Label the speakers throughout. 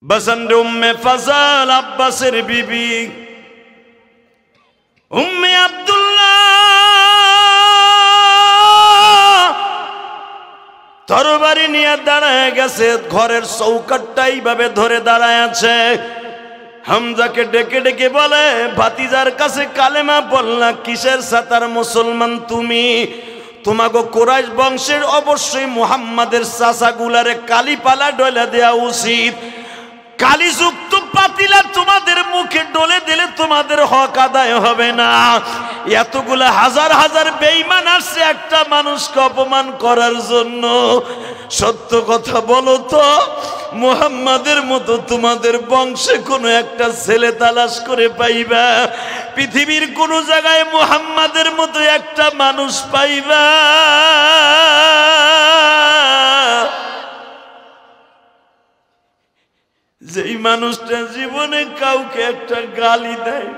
Speaker 1: বসন্ত উম্মে ফজল আব্বাসের বিবি উম্মে আব্দুল্লাহ তরবারি নিয়ে দাঁড়ায় গেছে, ঘরের চৌকাঠটা এইভাবে ধরে দাঁড়ায় আছে। হামজাকে ডেকে ডেকে বলে, ভাতিজার কাছে কালেমা বললা কিসের সাতার মুসলমান তুমি? তোমাগো কুরাইশ বংশের অবশ্যই মুহাম্মাদের চাচাগুলারে কালিপালা ডলে দেওয়া উচিত। কালিযুক্ত পাতিলা তোমাদের মুখে ডলে দিলে তোমাদের হক আদায় হবে না। এতগুলা হাজার হাজার বেঈমান আসছে একটা মানুষকে অপমান করার জন্য। সত্য কথা বলো তো, মুহাম্মাদের মতো তোমাদের বংশে কোনো একটা ছেলে তালাশ করে পাইবা? পৃথিবীর কোন জায়গায় মুহাম্মাদের মতো একটা মানুষ পাইবা? যেই মানুষটা জীবনে কাউকে একটা গালি দেয়।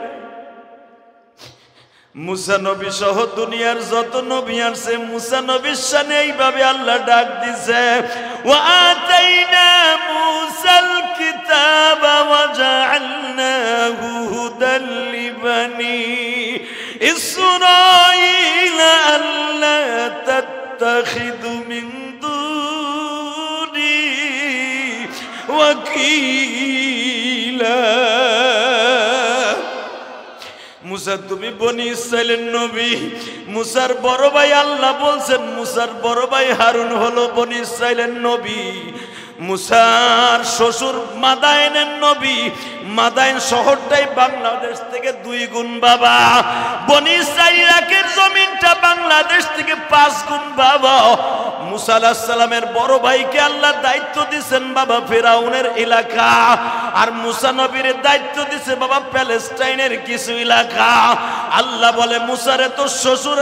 Speaker 1: মুসা নবী সহ দুনিয়ার যত নবী আছে, মুসা নবীর শানে এইভাবে আল্লাহ ডাক দিছে, ওয়া আতাইনা মুসাল কিতাবা ওয়া জাআলনাহু হুদাল লিবানি ইসরাঈল আল্লা তাত্তাখিযু মিন দুনি ওয়াকিলা। মুসা তুমি বনি ইসরাইলের নবী। মুসার বড় ভাই আল্লাহ বলছেন, মুসার বড় ভাই হারুন হলো বনি ইসরাইলের নবী। মুসার শ্বশুর মাদায়েনের নবী। মাদায়েন শহরটাই বাংলাদেশ থেকে 2 গুণ বাবা। বনি ইসরাইল ইরাকের জমিনটা বাংলাদেশ থেকে 5 গুণ বাবা। মুসা আলাইহিস সালামের বড় ভাইকে আল্লাহ দায়িত্ব দিয়েছেন বাবা ফিরাউনের এলাকা, আর মুসা নবীর দায়িত্ব দিয়েছে বাবা প্যালেস্টাইনের কিছু এলাকা। আল্লাহ বলে, মুসারে তো শ্বশুর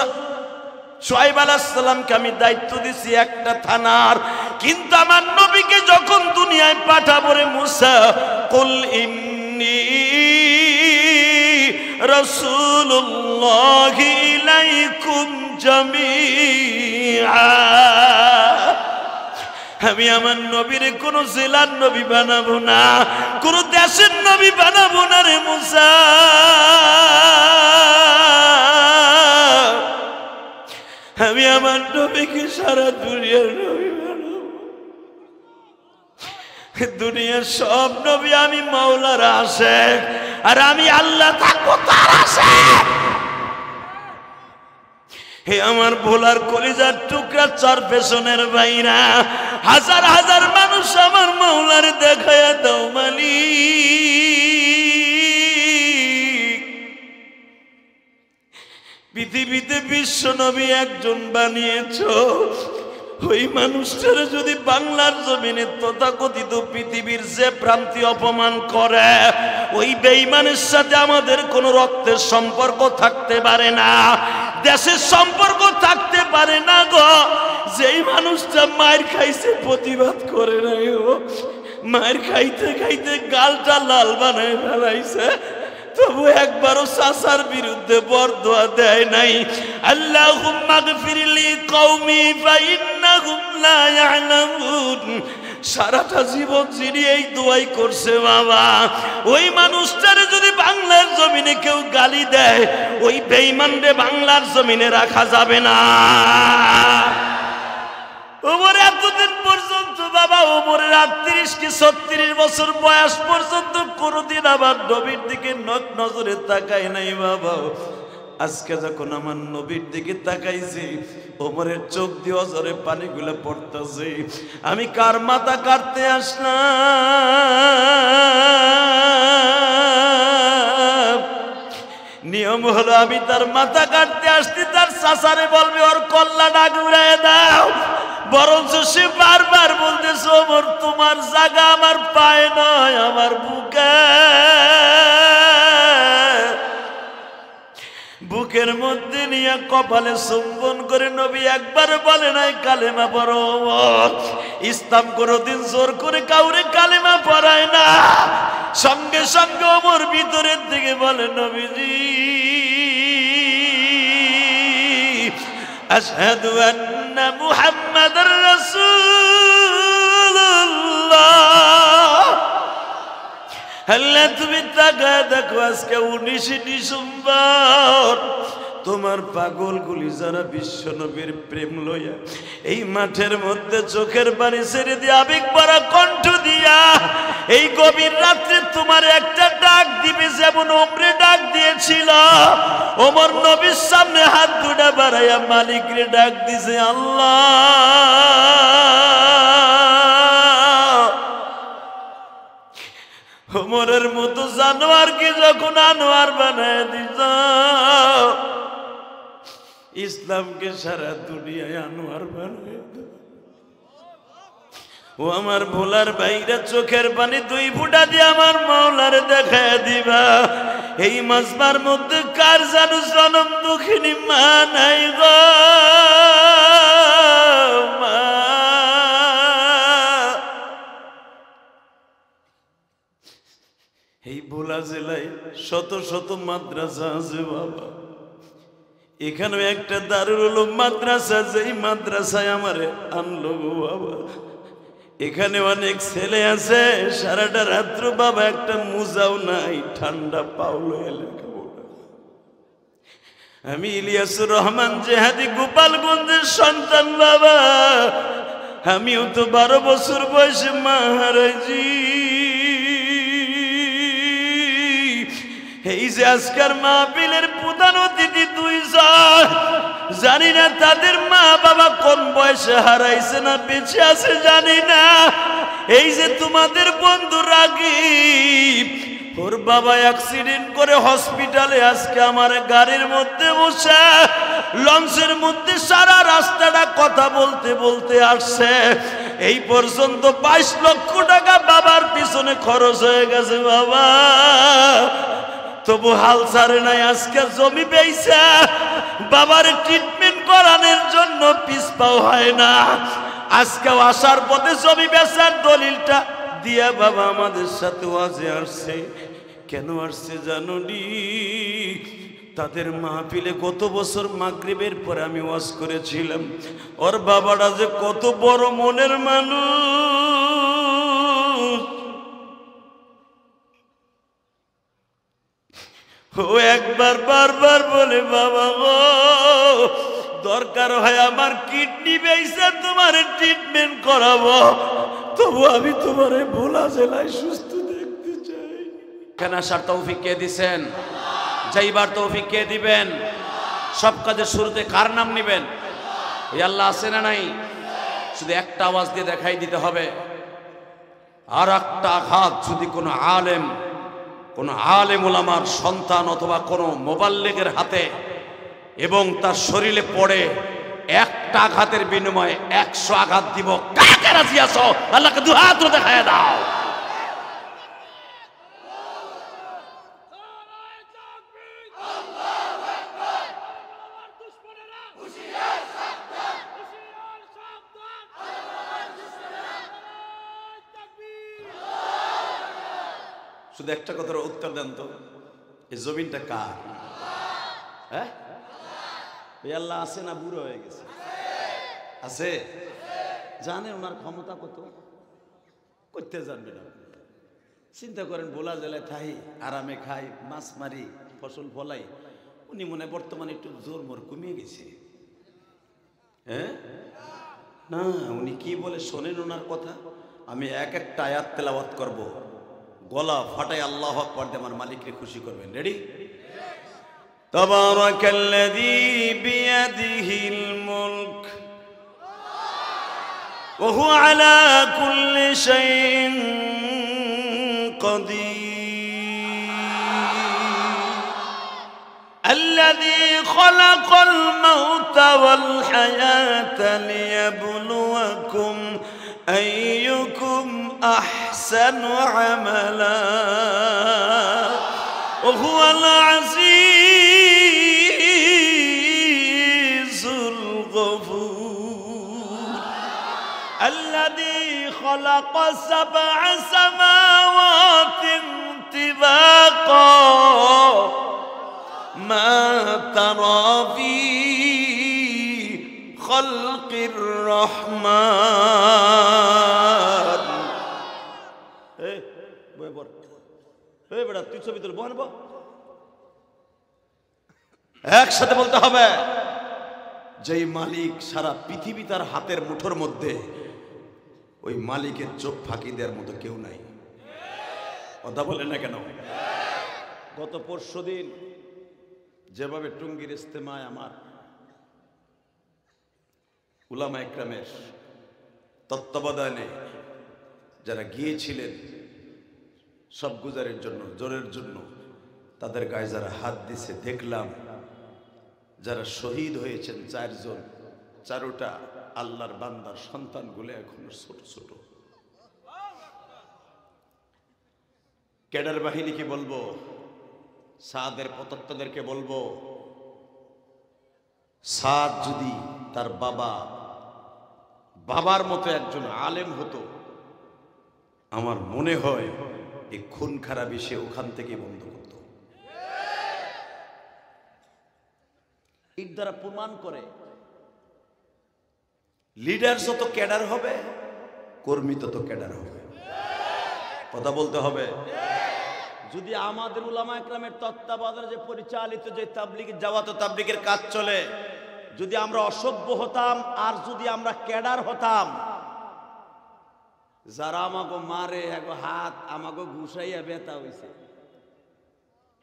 Speaker 1: শুআয়ব আলাইহিস সালামকে আমি দায়িত্ব দিছি একটা থানার, কিন্তু আমার নবীকে যখন দুনিয়ায় পাঠাবো রে মুসা, কুল ইন্নী রাসূলুল্লাহি ইলাইকুম জামিআ। আমি আমার নবীর কোন জেলার নবী বানাবো না, কোন দেশের নবী বানাবো না রে মুসা। আমি আমার নবীকে সারা দুনিয়ার নবী বানাবো। দুনিয়ার সব নবী আমি মাওলার আশিক, আর আমি আল্লাহ থাকবো তার আশিক। হে আমার ভোলার কলিজার টুকরা চার পেছনের ভাইরা, হাজার হাজার মানুষ আমার মাওলার দেখায়া দাও মালিক। পৃথিবীতে বিশ্ব নবী একজন বানিয়েছো, ওই মানুষটারে যদি বাংলার জমিনে তথাকথিত পৃথিবীর যে প্রান্তি অপমান করে, ওই বেঈমানের সাথে আমাদের কোনো রক্তের সম্পর্ক থাকতে পারে না, দেশের সম্পর্ক থাকতে পারে না গো। যেই মানুষটা মায়ের খাইছে প্রতিবাদ করে নাই, ও মায়ের খাইতে খাইতে গালটা লাল বানায় ফেলাইছে, তবু একবারও চাচার বিরুদ্ধে বরদোয়া দেয় নাই। আল্লাহুম্মা গফিরলি কওমি ফাইন্নাহুম লা ইয়ালামুন। সারাটা জীবন যিনি এই দোয়াই করছে বাবা, ওই মানুষটারে যদি বাংলার জমিনে কেউ গালি দেয়, ওই বেঈমানরে বাংলার জমিনে রাখা যাবে না। ওমর এতদিন পর্যন্ত বাবা, ওমরের 38 কি 36 বছর বয়স পর্যন্ত কোনদিন আবার নবীর দিকে নজরে তাকায় নাই বাবা। আজকে যখন আমার নবীর দিকে তাকাইছি, ওমরের চোখ দিয়ে অঝরে পানিগুলো পড়তেছে। আমি কার মাথা কাটতে আসলাম? নিয়ম হলো আমি তার মাথা কাটতে আসছি, তার চাচারে বলবে ওর কল্লাটা ঘুরায় দাও। বরঞ্চ সে বারবার বলতেছে, ওমর তোমার জায়গা আমার পায়ে নয়, আমার বুকে। বুকের মধ্যে নিয়ে কপালে চুম্বন করে নবী একবার বলে নাই কালেমা পড়ো। ইসলাম কোনদিন জোর করে কাউরে কালেমা পড়ায় না। সঙ্গে সঙ্গে ওমর ভিতরের দিকে বলে, নবীজি আশহাদু আন্না মুহাম্মাদার রাসূলুল্লাহ। আল্লাহ তুমি তাকায় দেখো আজকে 19 ডিসেম্বর তোমার পাগলগুলি যারা বিশ্ব নবীর প্রেম লইয়া এই মাঠের মধ্যে চোখের পানি ছেড়ে দিয়ে আবেগ ভরা কণ্ঠ দিয়া এই গভীর রাত্রে তোমার একটা ডাক দিবে যেমন ওমরে ডাক দিয়েছিল ওমর নবীর সামনে হাত দুটা বাড়াইয়া মালিকরে ডাক দিছে আল্লাহ ওমরের মতো জানোয়ারকে যখন আনোয়ার বানায় দিছ ইসলামকে সারা দুনিয়ায় আনোয়ার বানায় দাও ও আমার ভোলার ভাইরা চোখের পানি 2 ফুটা দিয়ে আমার মাওলারে দেখায় দিবা এই মাজবার মধ্যে কার জানো জনম দুঃখিনী মা নাই গো মা এই ভোলা জেলায় শত শত মাদ্রাসা আছে বাবা এখানেও একটা দারুল উলুম মাদ্রাসা যেই মাদ্রাসায় আমারে আনলো গো বাবা এখানে অনেক ছেলে আছে সারাটা রাত্র বাবা একটা মুজাও নাই ঠান্ডা পাউলো লেখাপড়া আমি ইলিয়াসুর রহমান জেহাদি গোপালগঞ্জের সন্তান বাবা আমিও তো 12 বছর বয়সে মা হারাইছি এই যে আজকের মাহফিলের প্রধান অতিথি 2 জন জানি না তাদের মা বাবা কোন বয়সে হারাইছে না বেঁচে আছে জানি না এই যে তোমাদের বন্ধু রাগীব ওর বাবা অ্যাক্সিডেন্ট করে হসপিটালে আজকে আমার গাড়ির মধ্যে বসে লঞ্চের মধ্যে সারা রাস্তাটা কথা বলতে বলতে আসছে এই পর্যন্ত 22 লক্ষ টাকা বাবার পিছনে খরচ হয়ে গেছে বাবা তবু হাল ছাড়ে নাই আজকে জমি পেয়েছে বাবার ট্রিটমেন্ট করানোর জন্য পিছপাও হয় না আজকেও আসার পথে জমি বেচার দলিলটা দিয়া বাবা আমাদের সাথে ওয়াজে আসছে কেন আসছে জানোনি তাদের মাহফিলে গত বছর মাগরিবের পরে আমি ওয়াজ করেছিলাম ওর বাবাটা যে কত বড় মনের মানুষ ও একবার বারবার বলে বাবা গো দরকার হয় আমার কিডনি বেচে তোমার ট্রিটমেন্ট করাবো তবু আমি তোমারে ভোলা জেলায় সুস্থ দেখতে চাই
Speaker 2: কেন আসার তৌফিক কে দিবেন যাইবার তৌফিক কে দিবেন সব কাজের শুরুতে কার নাম নেবেন এই আল্লাহ আছে না নাই শুধু একটা আওয়াজ দিয়ে দেখাই দিতে হবে আর একটা আঘাত যদি কোনো আলেম ওলামার সন্তান অথবা কোনো মোবাল্লিগের হাতে এবং তার শরীরে পড়ে একটা আঘাতের বিনিময়ে 100 আঘাত দিব কাকে রাজি আছো আল্লাহকে 2 হাত ধরে দেখায় দাও শুধু একটা কথার উত্তর দেন তো এই জমিনটা কার হ্যাঁ এই আল্লাহ আছে না বুড়ো হয়ে গেছে আছে জানেন ওনার ক্ষমতা কত করতে জানবে না চিন্তা করেন ভোলা জেলায় থাই আরামে খাই মাছ মারি ফসল ফলাই উনি মনে বর্তমানে একটু জোর মোর কমিয়ে গেছে হ্যাঁ না উনি কি বলে শোনেন ওনার কথা আমি এক একটা আয়াত তেলাওয়াত করব গলা ফাটাই আল্লাহু আকবার দিয়ে আমার মালিককে খুশি করবেন রেডি
Speaker 1: তাবারাকাল্লাযী বিয়াদিহিল মুলক ওয়া হুয়া আলা কুল্লি শাইইন কাদির আল্লাযী খালাকাল মাউতা ওয়াল হায়াতা লিয়াবলুয়াকুম أيكم أحسن عملا وهو العزيز الغفور الذي خلق 7 سماوات طباقا ما ترى في خلق الرحمن
Speaker 2: এই বেটা তুই ছবি তুলবো আনবো, একসাথে বলতে হবে, যেই মালিক সারা পৃথিবী তার হাতের মুঠোর মধ্যে, ওই মালিকের চোখ ফাঁকি দেওয়ার মতো কেউ নাই। কথা বলেন না কেন? গত পরশুদিন যেভাবে টুঙ্গির ইস্তেমায় আমার উলামা ইকরামের তত্ত্বাবধানে যারা গিয়েছিলেন সব গুজারের জন্য, জোরের জন্য, তাদের গায়ে যারা হাত দিছে দেখলাম, যারা শহীদ হয়েছেন 4 জন, 4টা আল্লাহর বান্দার সন্তানগুলো এখনো ছোট ছোট। ক্যাডার বাহিনীকে বলবো, সাদের পতত্বদেরকে বলবো, সাদ যদি তার বাবার মতো একজন আলেম হতো, আমার মনে হয় এই খুন খারাপি সে ওখান থেকে বন্ধ করত। এর দ্বারা প্রমাণ করে লিডার যত ক্যাডার হবে, কর্মী তত ক্যাডার হবে। কথা বলতে হবে। যদি আমাদের উলামা ইকরামের তত্ত্বাবধানে যে পরিচালিত যে তাবলীগ জাওয়াত তাবলীগের কাজ চলে, যদি আমরা অসভ্য হতাম আর যদি আমরা ক্যাডার হতাম, যারা আমাকে মারে এগো হাত আমাকে ঘুষাইয়া ব্যথা হইছে,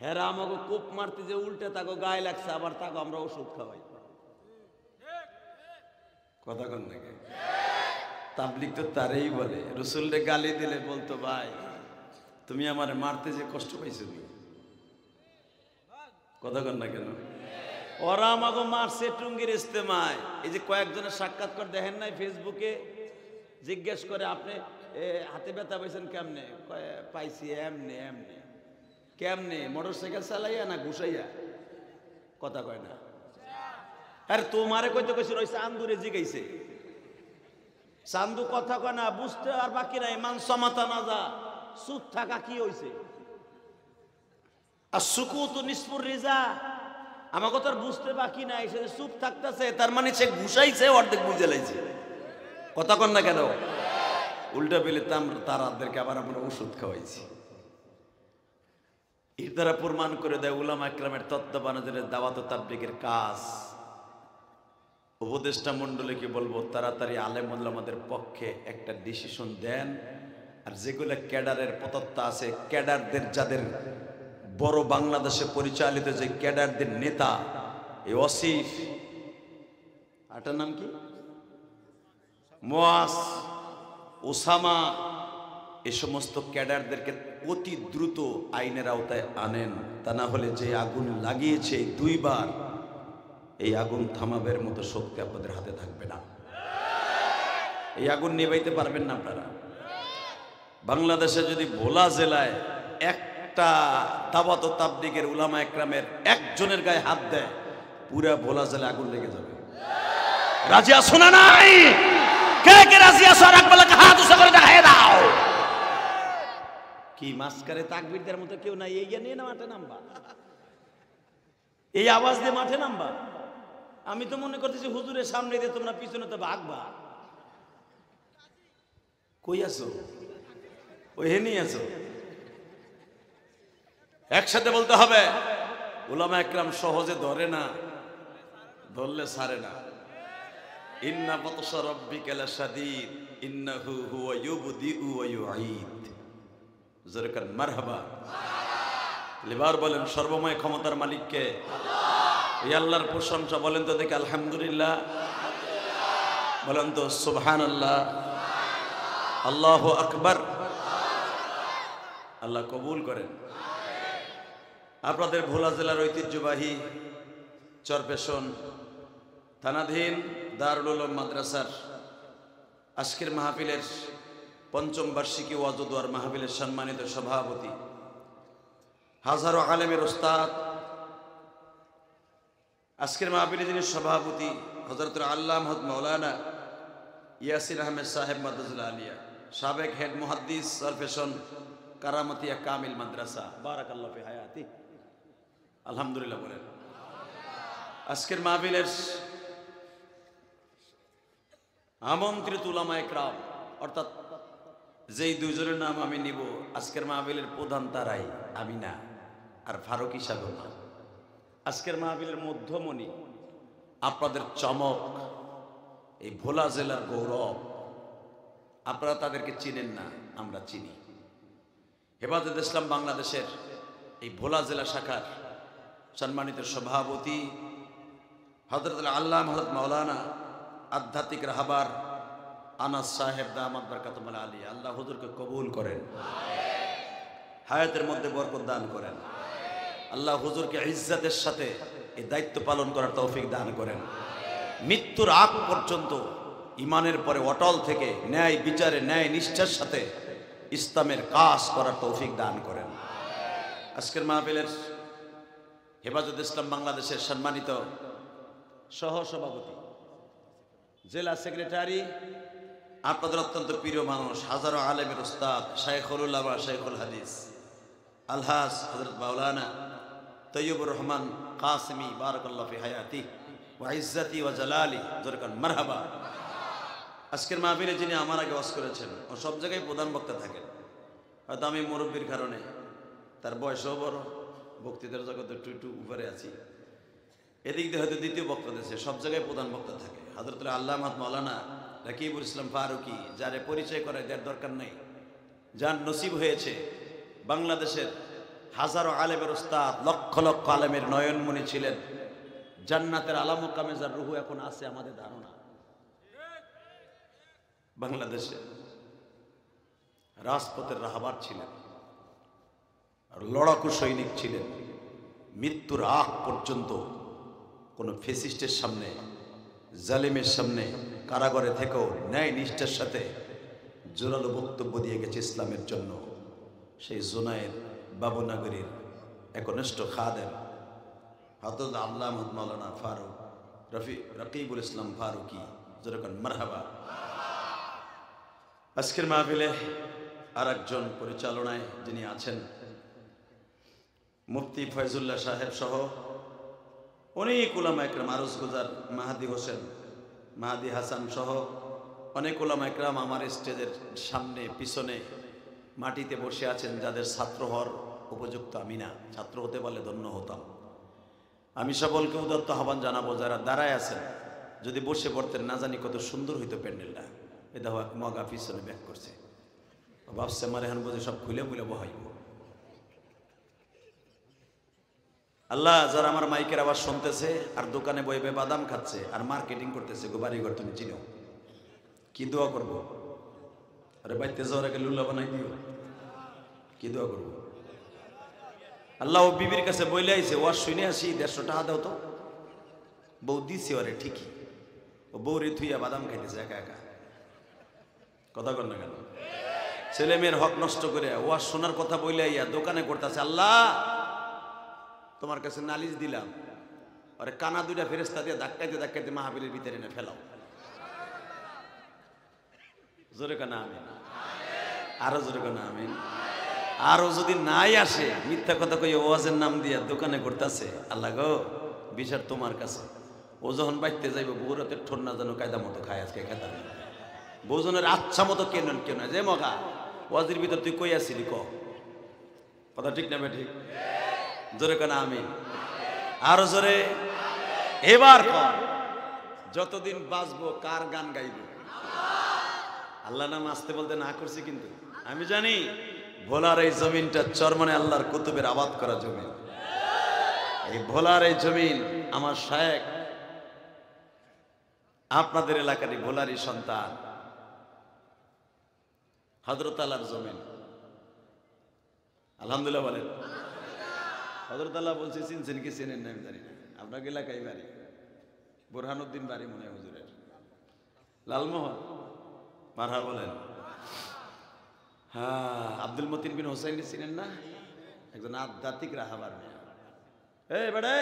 Speaker 2: হেরা আমাকে কোপ মারতে যে উল্টে তাকে গায়ে লাগছে, আবার তাকে আমরা ওষুধ খাওয়াই। কথা কন নাকি? তাবলীগ তো তারেই বলে, রসুলরে গালি দিলে বলতো, ভাই তুমি আমার মারতে যে কষ্ট পাইছো। কথা কন না কেন? ওরা আমাকে মারছে টুঙ্গির ইস্তেমায়। এই যে কয়েকজনের সাক্ষাৎকার দেখেন নাই ফেসবুকে, জিজ্ঞেস করে আপনি হাতে ব্যথা পাইছেন কেমনে? পাইছি এমনে এমনে। কেমনে? মোটরসাইকেল চালাইয়া না ঘুষাইয়া? কথা কয় না। আরে তোমারে কইতে কইছিল ওই চান্দুরে জিগাইছে। চান্দু কথা কয় না, বুঝতে আর বাকি নাই। মান সমাতা না যা, চুপ থাকা কি হইছে? আর সুকুত নিসফুর রিজা, আমাকে তো আর বুঝতে বাকি নাই, সে চুপ থাকতেছে, তার মানে সে ঘুষাইছে, অর্ধেক বুঝে লাইছে। কথা কন না কেন? উল্টা পেলে তারাদেরকে আবার আমরা ওষুধ খাওয়াইছি। এর দ্বারা প্রমাণ করে দেয় উলামা ইকরামের তত্ত্বাবধানে দাওয়াত ও তাবলীগের কাজ। উপদেষ্টা মণ্ডলীকে বলবো, তাড়াতাড়ি আলেম ওলামাদের পক্ষে একটা ডিসিশন দেন। আর যেগুলো ক্যাডারের পতত্ব আছে, ক্যাডারদের যাদের বড় বাংলাদেশে পরিচালিত যে ক্যাডারদের নেতা, এই ওসিফ, আটার নাম কি, মুয়াজ, ওসামা, এ সমস্ত ক্যাডারদেরকে অতি দ্রুত আইনের আওতায় আনেন। তা না হলে যে আগুন লাগিয়েছে 2 বার, এই আগুন থামাবের মতো শক্তি আপনাদের হাতে থাকবে না। এই আগুন নিভাইতে পারবেন না আপনারা। বাংলাদেশে যদি ভোলা জেলায় একটা দাওয়াত ও তাবলীগের উলামা ইকরামের একজনের গায়ে হাত দেয়, পুরা ভোলা জেলায় আগুন লেগে যাবে। রাজি আছো না নাই? কে কে রাজি আছো? আর একবার হাত উঁচু করে দেখায় দাও। কি মাস্কারে তাকবীরদের মতো কেউ নাই? এই নিয়ে না মাঠে নামবা, এই আওয়াজ দিয়ে মাঠে নামবা। আমি তো মনে করতেছি হুজুরের সামনে দিয়ে তোমরা পিছনে তো ভাগবা। কই আছো? ওই হেনি আছো? একসাথে বলতে হবে, উলামা ইকরাম সহজে ধরে না, ধরলে ছাড়ে না। ইন্না বাতশা রাব্বিকা লাশাদীদ ইন্নাহু হুয়া ইউবদিউ ওয়া ইউঈদ। জোরে মারহাবা। এবার বলেন সর্বময় ক্ষমতার মালিককে আল্লাহ। এই আল্লাহর প্রশংসা বলেন তো দেখি আলহামদুলিল্লাহ, বলেন তো সুবহানাল্লাহ, আল্লাহু আকবার। আল্লাহ কবুল করেন। আপনাদের ভোলা জেলার ঐতিহ্যবাহী চরপেশন থানাধীন দারুল উলুম মাদ্রাসার আজকের মাহফিলের 5ম বার্ষিকী ওয়াজ ও দোয়ার মাহফিলের সম্মানিত সভাপতি, হাজারো আলেমের ওস্তাদ, আজকের মাহফিলে যিনি সভাপতি হযরতুল আল্লামা মাওলানা ইয়াসির আহমেদ সাহেব মাদ্রাসা আলিয়া, সাবেক হেড মুহাদ্দিস চরপেশন কারামতিয়া কামিল মাদ্রাসা, বারাকাল্লাহু ফি হায়াতি। আলহামদুলিল্লাহ বলেন। আজকের মাহফিলের আমন্ত্রিত উলামা ইকরাম, অর্থাৎ যেই 2 জনের নাম আমি নিব, আজকের মাহফিলের প্রধান তারাই, আমি না, আর ফারুকী সাহেব না। আজকের মাহফিলের মধ্যমণি, আপনাদের চমক, এই ভোলা জেলার গৌরব। আপনারা তাদেরকে চিনেন না, আমরা চিনি। হেফাজত ইসলাম বাংলাদেশের এই ভোলা জেলা শাখার সম্মানিত সভাপতি হযরত আল্লামা হযরত মাওলানা আধ্যাত্মিক রাহবার আনাস সাহেব দামাত বরকাতুল আলী, আল্লাহ হুজুরকে কবুল করেন, হায়াতের মধ্যে বরকত দান করেন। আল্লাহ হুজুরকে ইজ্জতের সাথে এই দায়িত্ব পালন করার তৌফিক দান করেন। মৃত্যুর আগ পর্যন্ত ইমানের পরে অটল থেকে ন্যায় বিচারে ন্যায় নিষ্ঠার সাথে ইসলামের কাজ করার তৌফিক দান করেন। আজকের মাহফিলের হেফাজত ইসলাম বাংলাদেশের সম্মানিত সহসভাপতি, জেলা সেক্রেটারি, আপনাদের অত্যন্ত প্রিয় মানুষ, হাজারো আলেমের উস্তাদ, শাইখুল উলামা, শাইখুল হাদিস আলহাজ হযরত মাওলানা তৈয়বুর রহমান কাসেমি বারাকাল্লাহু ফি হায়াতি ওয়া ইজ্জতি ওয়া জালালি, জোরকান মারহাবা। আজকের মাহফিলে যিনি আমার আগে ওয়াজ করেছেন, ও সব জায়গায় প্রধান বক্তা থাকেন। হয়তো আমি মুরব্বীর কারণে, তার বয়সও বড়, বক্তৃতার জগতে একটু উপরে আছি, এদিক দিয়ে হয়তো দ্বিতীয় বক্তা দিয়েছে, সব জায়গায় প্রধান বক্তা থাকে। হযরত আল্লামা মাওলানা রাকিবুল ইসলাম ফারুকী, যারে পরিচয় করার দেওয়ার দরকার নেই, যার নসিব হয়েছে বাংলাদেশের হাজারো আলেমের উস্তাদ, লক্ষ লক্ষ আলেমের নয়নমণি ছিলেন, জান্নাতের আলা মুকামে যার রুহু এখন আছে আমাদের ধারণা। বাংলাদেশে রাজপথের রাহবার ছিলেন, আর লড়াকু সৈনিক ছিলেন। মৃত্যুর আগ পর্যন্ত কোনো ফেসিস্টের সামনে, জালিমের সামনে কারাগারে থেকেও ন্যায় নিষ্ঠার সাথে জোরালো বক্তব্য দিয়ে গেছে ইসলামের জন্য। সেই জোনায়ের বাবুনগরীর একনিষ্ঠ খাদেম হযরত আল্লামা মাওলানা ফারুক রাকিবুল ইসলাম ফারুকী, যেরকম মারহাবা। আজকের মাহফিলে আর একজন পরিচালনায় যিনি আছেন, মুফতি ফয়জুল্লাহ সাহেব সহ অনেক উলামা একরাম, আরজ গুজার মাহাদি হোসেন, মাহাদি হাসান সহ অনেক উলামা একরাম আমার স্টেজের সামনে পিছনে মাটিতে বসে আছেন, যাদের ছাত্র হওয়ার উপযুক্ত আমি না, ছাত্র হতে পারলে ধন্য হতাম। আমি সকলকে উদাত্ত আহ্বান জানাবো, যারা দাঁড়ায় আছেন যদি বসে পড়তেন, না জানি কত সুন্দর হইতো প্যান্ডেলটা। এ দেখো এক মগা পিছনে ব্যাক করছে, ভাবছে আমার এখন বোঝে সব খুলে খুলে বহাইব। আল্লাহ, যারা আমার মাইকের আওয়াজ শুনতেছে আর দোকানে বইবে বাদাম খাচ্ছে আর মার্কেটিং করতেছে, গো বাড়িঘর তুমি চিনো, কি দোয়া করবো? আরে বাইতে যাওয়ার আগে লুল্লা বানাই দিও, কি দোয়া করবো? আল্লাহ ও বিবির কাছে বইলে আইছে, ওয়াজ শুনে আসি 150 টাকা দাও তো। বউ দিছে ওরে ঠিকই, ও বউরে থুইয়া বাদাম খাইতেছে একা একা। কথা কর না কেন? ছেলে মেয়ের হক নষ্ট করে ওয়াজ শোনার কথা বইলে আইয়া দোকানে করতেছে। আল্লাহ, তোমার কাছে নালিশ দিলাম, আরে কানা দুইটা ফেরেশতা দিয়ে ধাক্কাইতে ধাক্কাইতে মাহফিলের ভিতরে এনে ফেলাও। জোরে কানা আমিন, আরো জোরে কানা আমিন। আরো যদি নাই আসে, মিথ্যা কথা কই ওয়াজের নাম দিয়া দোকানে করতেছে, আল্লাহ গো বিচার তোমার কাছে। ও যখন বাইতে যাইব, বউরাতের ঠোর না যেন কায়দা মতো খায়, আজকে খেতাম বউজনের আচ্ছা মতো কেন কেন যে মগা ওয়াজের ভিতর তুই কই আসিলি, ক কথা ঠিক না? ঠিক জোরে কানা আমিন, আরো জোরে। এবার কর, যতদিন বাঁচবো কার গান গাইব? আল্লাহ নাম আসতে বলতে না করছি, কিন্তু আমি জানি ভোলার এই জমিনটা চরমনে আল্লাহর কুতুবের আবাদ করা জমিন। এই ভোলার এই জমিন আমার শায়েখ, আপনাদের এলাকারই ভোলারই সন্তান, হযরত আল্লাহর জমিন। আলহামদুলিল্লাহ বলেন। হযরত আল্লাহ বলছে, চিনছেন কি চেনেন না আমি জানি না, আপনার এলাকায় বাড়ি, বুরহানুদ্দিন বাড়ি মনে হয় হুজুরের, লালমোহন মারহা বলেন। হ্যাঁ, আব্দুল মতিন বিন হোসেন চিনেন না? একজন আধ্যাত্মিক রাহবার মেয়ে। এই বেড়ে,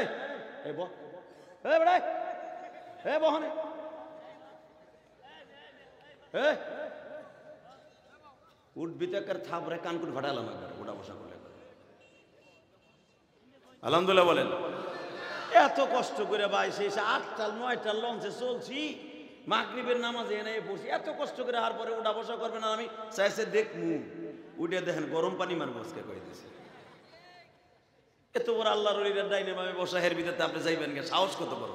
Speaker 2: এই বহ, এই বেড়ে, এই বহনে, এই উঠবি তো কার থাপরে কানকুট ফাটালাম একবার, ওটা বসা করলে। আলহামদুলিল্লাহ বলেন। এত কষ্ট করে ভাই, সেই 8টা 9টার লঞ্চে চলছি, মাগরিবের নামাজে এনে বসি, এত কষ্ট করে আর পরে ওটা বসা করবে না। আমি চাইছে দেখমু উঠে দেখেন গরম পানি মারবো আজকে কয়ে দিছে। এত বড় আল্লাহর ওলিরা ডাইনে বামে বসা হের ভিতরে আপনি যাইবেন কে? সাহস কত বড়!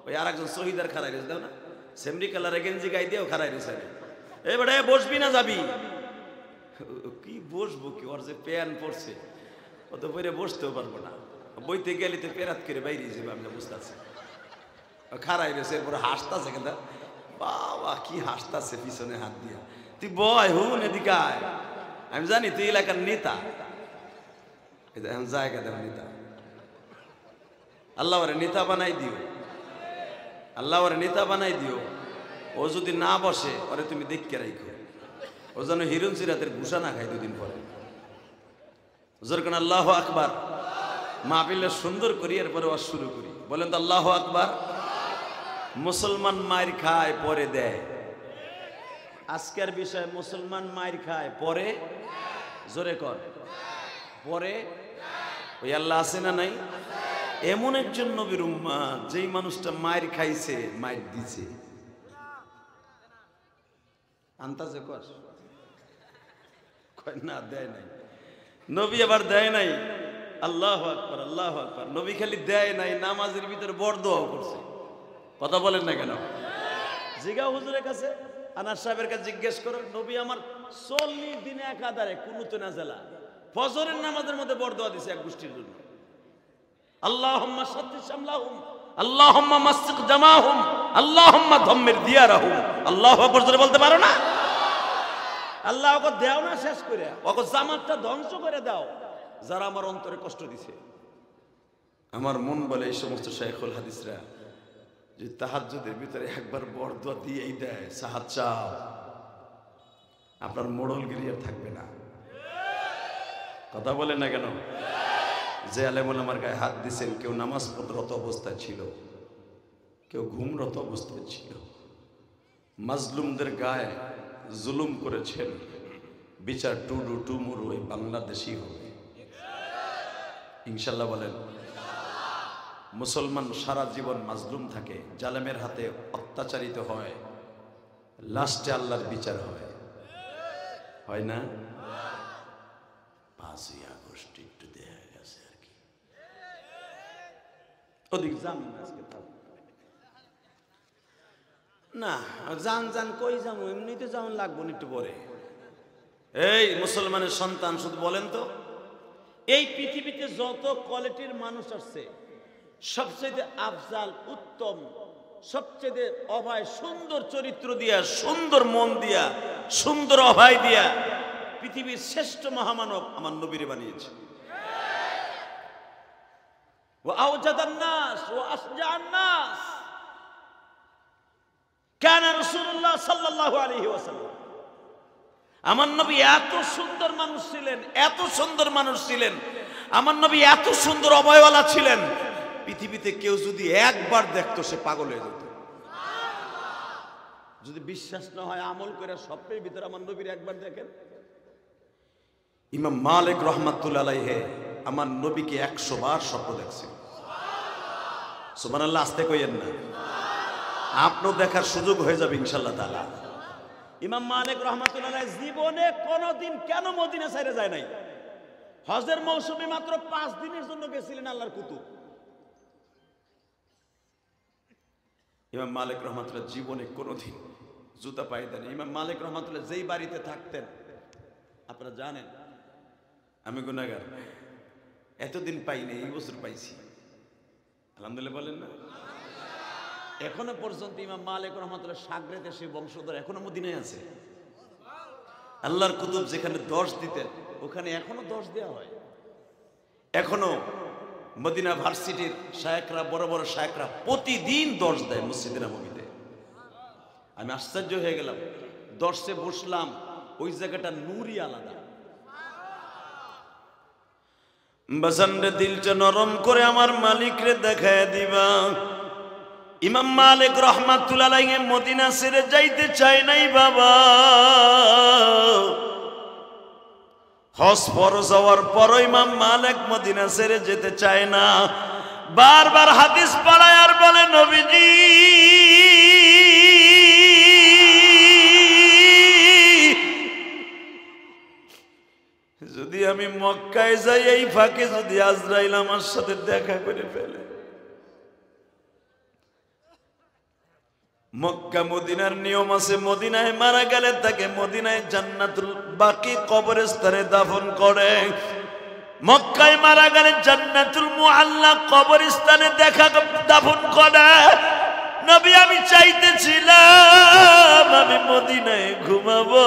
Speaker 2: ওই আর একজন শহীদার খাড়াই রয়েছে, দাও না সেমরি কালারে গেঞ্জি গাই দিয়েও খাড়াই রয়েছে। এবারে বসবি না যাবি? কি বসবো কি, ওর যে প্যান পড়ছে ও তো পরে বসতেও পারবো না, বইতে গেলে তো পেরাত করে বাইরে যাবে। আমি বুঝতে আছি খাড়াই রয়েছে, এরপরে হাসতাছে কিন্তু বাবা কি হাসতাছে পিছনে হাত দিয়া। তুই বয় হুন এদিকে আয়, আমি জানি তুই এলাকার নেতা, এখন জায়গা দেব নেতা। আল্লাহ ওরে নেতা বানাই দিও, আল্লাহ ওরে নেতা বানাই দিও। ও যদি না বসে ওরে তুমি দেখকে রাখো, ও যেন হিরণ সিরাতের ঘুষা না খায় দুদিন পরে। যেরকম আল্লাহ আকবার মাহফিলে সুন্দর করি, এরপরে ওয়াজ শুরু করি। বলেন তো আল্লাহ আকবার। মুসলমান মায়ের খায় পরে দেয়। আজকের বিষয় মুসলমান মায়ের খায় পরে, জোরে কর, পরে ওই আল্লাহ আছে না নাই? এমন একজন নবীর উম্মাত যেই মানুষটা মায়ের খাইছে, মায়ের দিছে। আন্তাজে কর, কয় না দেয় নাই। নবী আবার দেয় নাই। আল্লাহু আকবার, আল্লাহু আকবার। নবী খালি দেয় নাই, নামাজের ভিতরে বড় দোয়া করছে। কথা বলেন না কেন? জিগাও হুজুরের কাছে, আনাস সাহেবের কাছে জিজ্ঞেস করো, নবী আমার 40 দিনে একাধারে কুনুতে নাযিলা ফজরের নামাজের মধ্যে বড় দোয়া দিছে এক গোষ্ঠীর জন্য। আল্লাহুম্মা সাদ্দিদ শামলাহুম, আল্লাহুম্মা মাসসিক জামাহুম, আল্লাহুম্মা দাম্মির দিয়ারাহুম। আল্লাহু আকবার জোরে বলতে পারো না? আল্লাহ ওকে দাও না শেষ করে, ওকে জামাতটা ধ্বংস করে দাও যারা আমার অন্তরে কষ্ট দিছে। আমার মন বলে এই সমস্ত শাইখুল হাদিসরা যে তাহাজ্জুদের ভিতরে একবার বড় দোয়া দিয়েই দেয়, সাহায্য চাও, আপনার মোড়লগিরি আর থাকবে না। কথা বলেন না কেন? যে আলেমুল আমার গায়ে হাত দিছেন, কেউ নামাজ পড়রত অবস্থায় ছিল, কেউ ঘুমরত অবস্থায় ছিল, মাজলুমদের গায়ে জুলুম করেছেন। বিচার টুডু টুমুরু ওই বাংলাদেশি হবে ইনশাল্লাহ। বলেন মুসলমান সারা জীবন মাজলুম থাকে, জালেমের হাতে অত্যাচারিত হয়, লাস্টে আল্লাহর বিচার হয়, হয় না? 5ই আগস্ট একটু দেখা গেছে আর কি, ওদিক জামিন আজকে না জান জান কই যাবো, এমনিতে যেমন লাগবো একটু পরে। এই মুসলমানের সন্তান, শুধু বলেন তো, এই পৃথিবীতে যত কোয়ালিটির মানুষ আসছে, সবচেয়ে আফজাল, উত্তম, সবচেয়ে অভয়, সুন্দর চরিত্র দিয়া, সুন্দর মন দিয়া, সুন্দর অভয় দিয়া পৃথিবীর শ্রেষ্ঠ মহামানব আমার নবীরে বানিয়েছে। ওয়া আওজাদান নাস ওয়া আসজাআন নাস কানা রাসূলুল্লাহ সাল্লাল্লাহু আলাইহি ওয়াসাল্লাম। আমার নবী এত সুন্দর মানুষ ছিলেন, এত সুন্দর মানুষ ছিলেন, আমার নবী এত সুন্দর অভয়ওয়ালা ছিলেন, পৃথিবীতে কেউ যদি একবার দেখতো সে পাগল হয়ে যেত। যদি বিশ্বাস না হয় আমল করে স্বপ্নের ভিতরে আমার নবীর একবার দেখেন। ইমাম মালিক রহমাতুল্লাহ আলাইহি আমার নবীকে 100 বার স্বপ্ন দেখছেন। সুবহানাল্লাহ, আস্তে কইেন না, আপনিও দেখার সুযোগ হয়ে যাবে ইনশাআল্লাহ তাআলা। ইমাম মালিক রহমাতুল্লাহ আলাইহি জীবনে কোনোদিন কেন মদিনা ছেড়ে যায় নাই। হজের মৌসুমে মাত্র 5 দিনের জন্য গেছিলেন আল্লাহর কুতুব। ইমাম মালিক রহমাতুল্লাহ জীবনে কোনোদিন জুতা পায়ে দেন। ইমাম মালিক রহমাতুল্লাহ যেই বাড়িতে থাকতেন, আপনারা জানেন আমি গুনাহগার, এতদিন পাইনি, এই বছর পাইছি, আলহামদুলিল্লাহ বলেন না। এখনো পর্যন্ত ইমাম মালিক রহমাতুল্লাহ সাগরেতে সে বংশধর এখনো মদিনায় আছে। আল্লাহর কুতুব যেখানে 10 দিতেন ওখানে এখনো 10 দেওয়া হয়। এখনো মদিনা ভার্সিটির শায়েখরা, বড় বড় শায়েখরা প্রতিদিন 10 দেয় মসজিদে নববীতে। আমি আশ্চর্য হয়ে গেলাম, 10-এ বসলাম, ওই জায়গাটা নূরই আলাদা। বাসানরে দিলটা নরম করে আমার মালিকরে দেখায় দিবা। ইমাম মালিক রহমাতুল্লাহ আলাইহি মদিনা ছেড়ে যাইতে চায় নাই বাবা। হজ ফরজ হওয়ার পর ইমাম মালিক মদিনা ছেড়ে যেতে চায় না। বারবার হাদিস পড়ায় আর বলে, নবীজি
Speaker 1: যদি আমি মক্কায় যাই, এই ফাঁকে যদি আজরাইল আমার সাথে দেখা করে ফেলে, মক্কা মদিনার নিয়ম আছে, মদিনায় মারা গেলে তাকে মদিনায় জান্নাতুল বাকি কবরস্থানে দাফন করে। মক্কায় মারা গেলে জান্নাতুল মুআল্লা কবরস্থানে দেখা দাফন করে। নবী আমি চাইতেছিলাম আমি মদিনায় ঘুমাবো,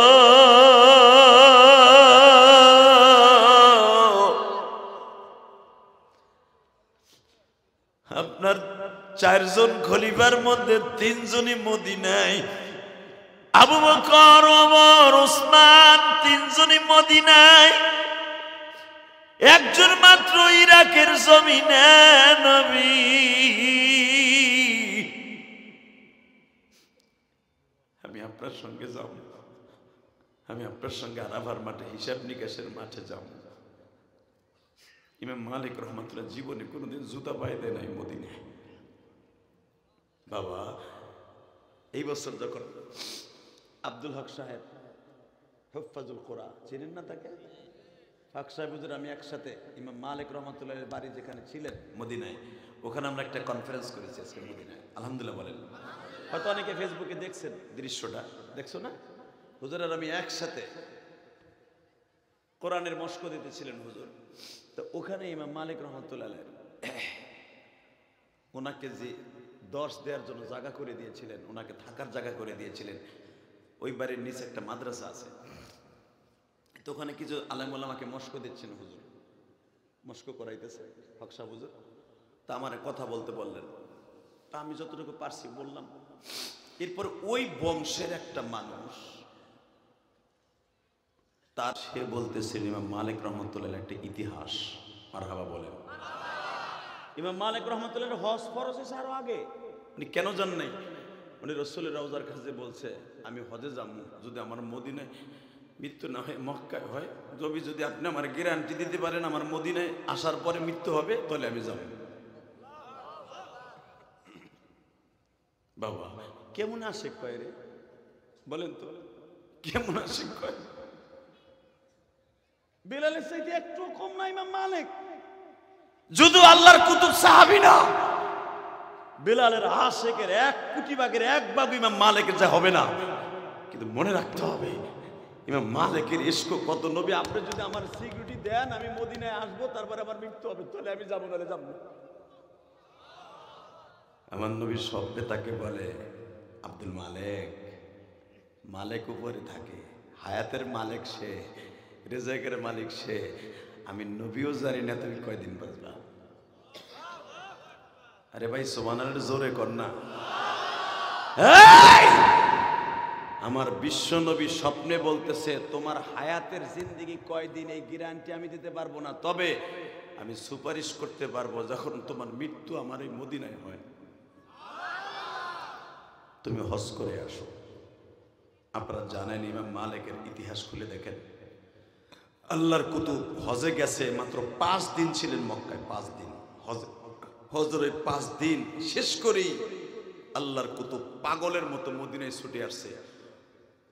Speaker 1: আপনার 4 জন খলিফার মধ্যে 3 জনই মদিনায়, আবু বকর, ওমর, ওসমান 3 জনই মদিনায়, একজন মাত্র ইরাকের জমিনে নবী। আমি আপনার সঙ্গে যাব, আমি আপনার সঙ্গে আরাফার মাঠে হিসাব নিকাশের মাঠে যাব। ইমাম মালিক রহমাতুল্লাহ জীবনে কোনোদিন জুতা পায়ে দেয় নাই মদিনায়। বাবা এই বছর যখন আব্দুল হক সাহেব হুফাজুল কোরআন চিনেন না তাকে? হক সাহেব হুজুর আমি একসাথে ইমাম মালিক রহমাতুল্লাহের বাড়ি যেখানে ছিলেন মদিনায়, ওখানে আমরা একটা কনফারেন্স করেছি আজকে মদিনায়। আলহামদুলিল্লাহ বলেন। হয়তো অনেকে ফেসবুকে দেখছেন দৃশ্যটা, দেখছো না? হুজুর আর আমি একসাথে কোরআনের মশক দিতেছিলেন হুজুর। তো ওখানে ইমাম মালিক রহমাতুল্লাহ ওনাকে যে দর্শ দেওয়ার জন্য জায়গা করে দিয়েছিলেন, ওনাকে থাকার জায়গা করে দিয়েছিলেন, ওই বাড়ির নিচে একটা মাদ্রাসা আছে। তো ওখানে কিছু আলেম ওলামাকে মশক দিচ্ছেন হুজুর, মশক করাইতেছে হক সাহেব হুজুর। তা আমার কথা বলতে বললেন, তা আমি যতটুকু পারছি বললাম। এরপর ওই বংশের একটা মানুষ তার সে বলতেছিল ইমাম মালিক রহমতুল্লাহ একটা ইতিহাস। মারহাবা বলেন। ইমাম মালিক রহমতুল্লাহ হজ ফরজ হয়েছে আরো আগে, উনি কেন যান নাই? উনি রসুলের রওজার কাছে বলছে আমি হজে যাবো, যদি আমার মদিনায় মৃত্যু না হয় মক্কায় হয়, যদি আপনি আমার গ্যারান্টি দিতে পারেন আমার মদিনায় আসার পরে মৃত্যু হবে তাহলে আমি যাব। বাবা কেমন আশিক কয় রে বলেন তো, কেমন আশিক কয়? বেলালের চাইতে একটু কম না ইমাম মালিক, যদিও আল্লাহর কুতুব সাহাবী না। বেলালের আশিকের 1 কোটি ভাগের 1 ভাগ ইমাম মালিকের যা হবে না। কিন্তু মনে রাখতে হবে ইমাম মালিকের ইশক কত। নবী আপনি যদি আমার সিকিউরিটি দেন আমি মদিনায় আসবো, তারপরে আমার মৃত্যু হবে, তাহলে আমি যাবো, নাহলে যাবো না। আমার নবী শব্দে তাকে বলে আব্দুল মালিক, মালিক উপরে থাকে, হায়াতের মালিক সে, রেজাকের মালিক সে। আমি নবীও জানি না তুমি কয়দিন বাঁচবা। আরে ভাই সুবহানাল্লাহ জোরে কর না। আমার বিশ্ব নবী স্বপ্নে বলতেছে তোমার হায়াতের জিন্দেগি কয়দিন এই গ্যারান্টি আমি দিতে পারবো না, তবে আমি সুপারিশ করতে পারবো যখন তোমার মৃত্যু আমার এই মদিনায় হয়, তুমি হজ করে আসো। আপনারা জানেন ইমাম মালিকের ইতিহাস খুলে দেখেন, আল্লাহর কুতুব হজে গেছে মাত্র 5 দিন ছিলেন মক্কায়, 5 দিন হজরে 5 দিন শেষ করেই আল্লাহর কুতুব পাগলের মতো মদিনায় ছুটে আসছে।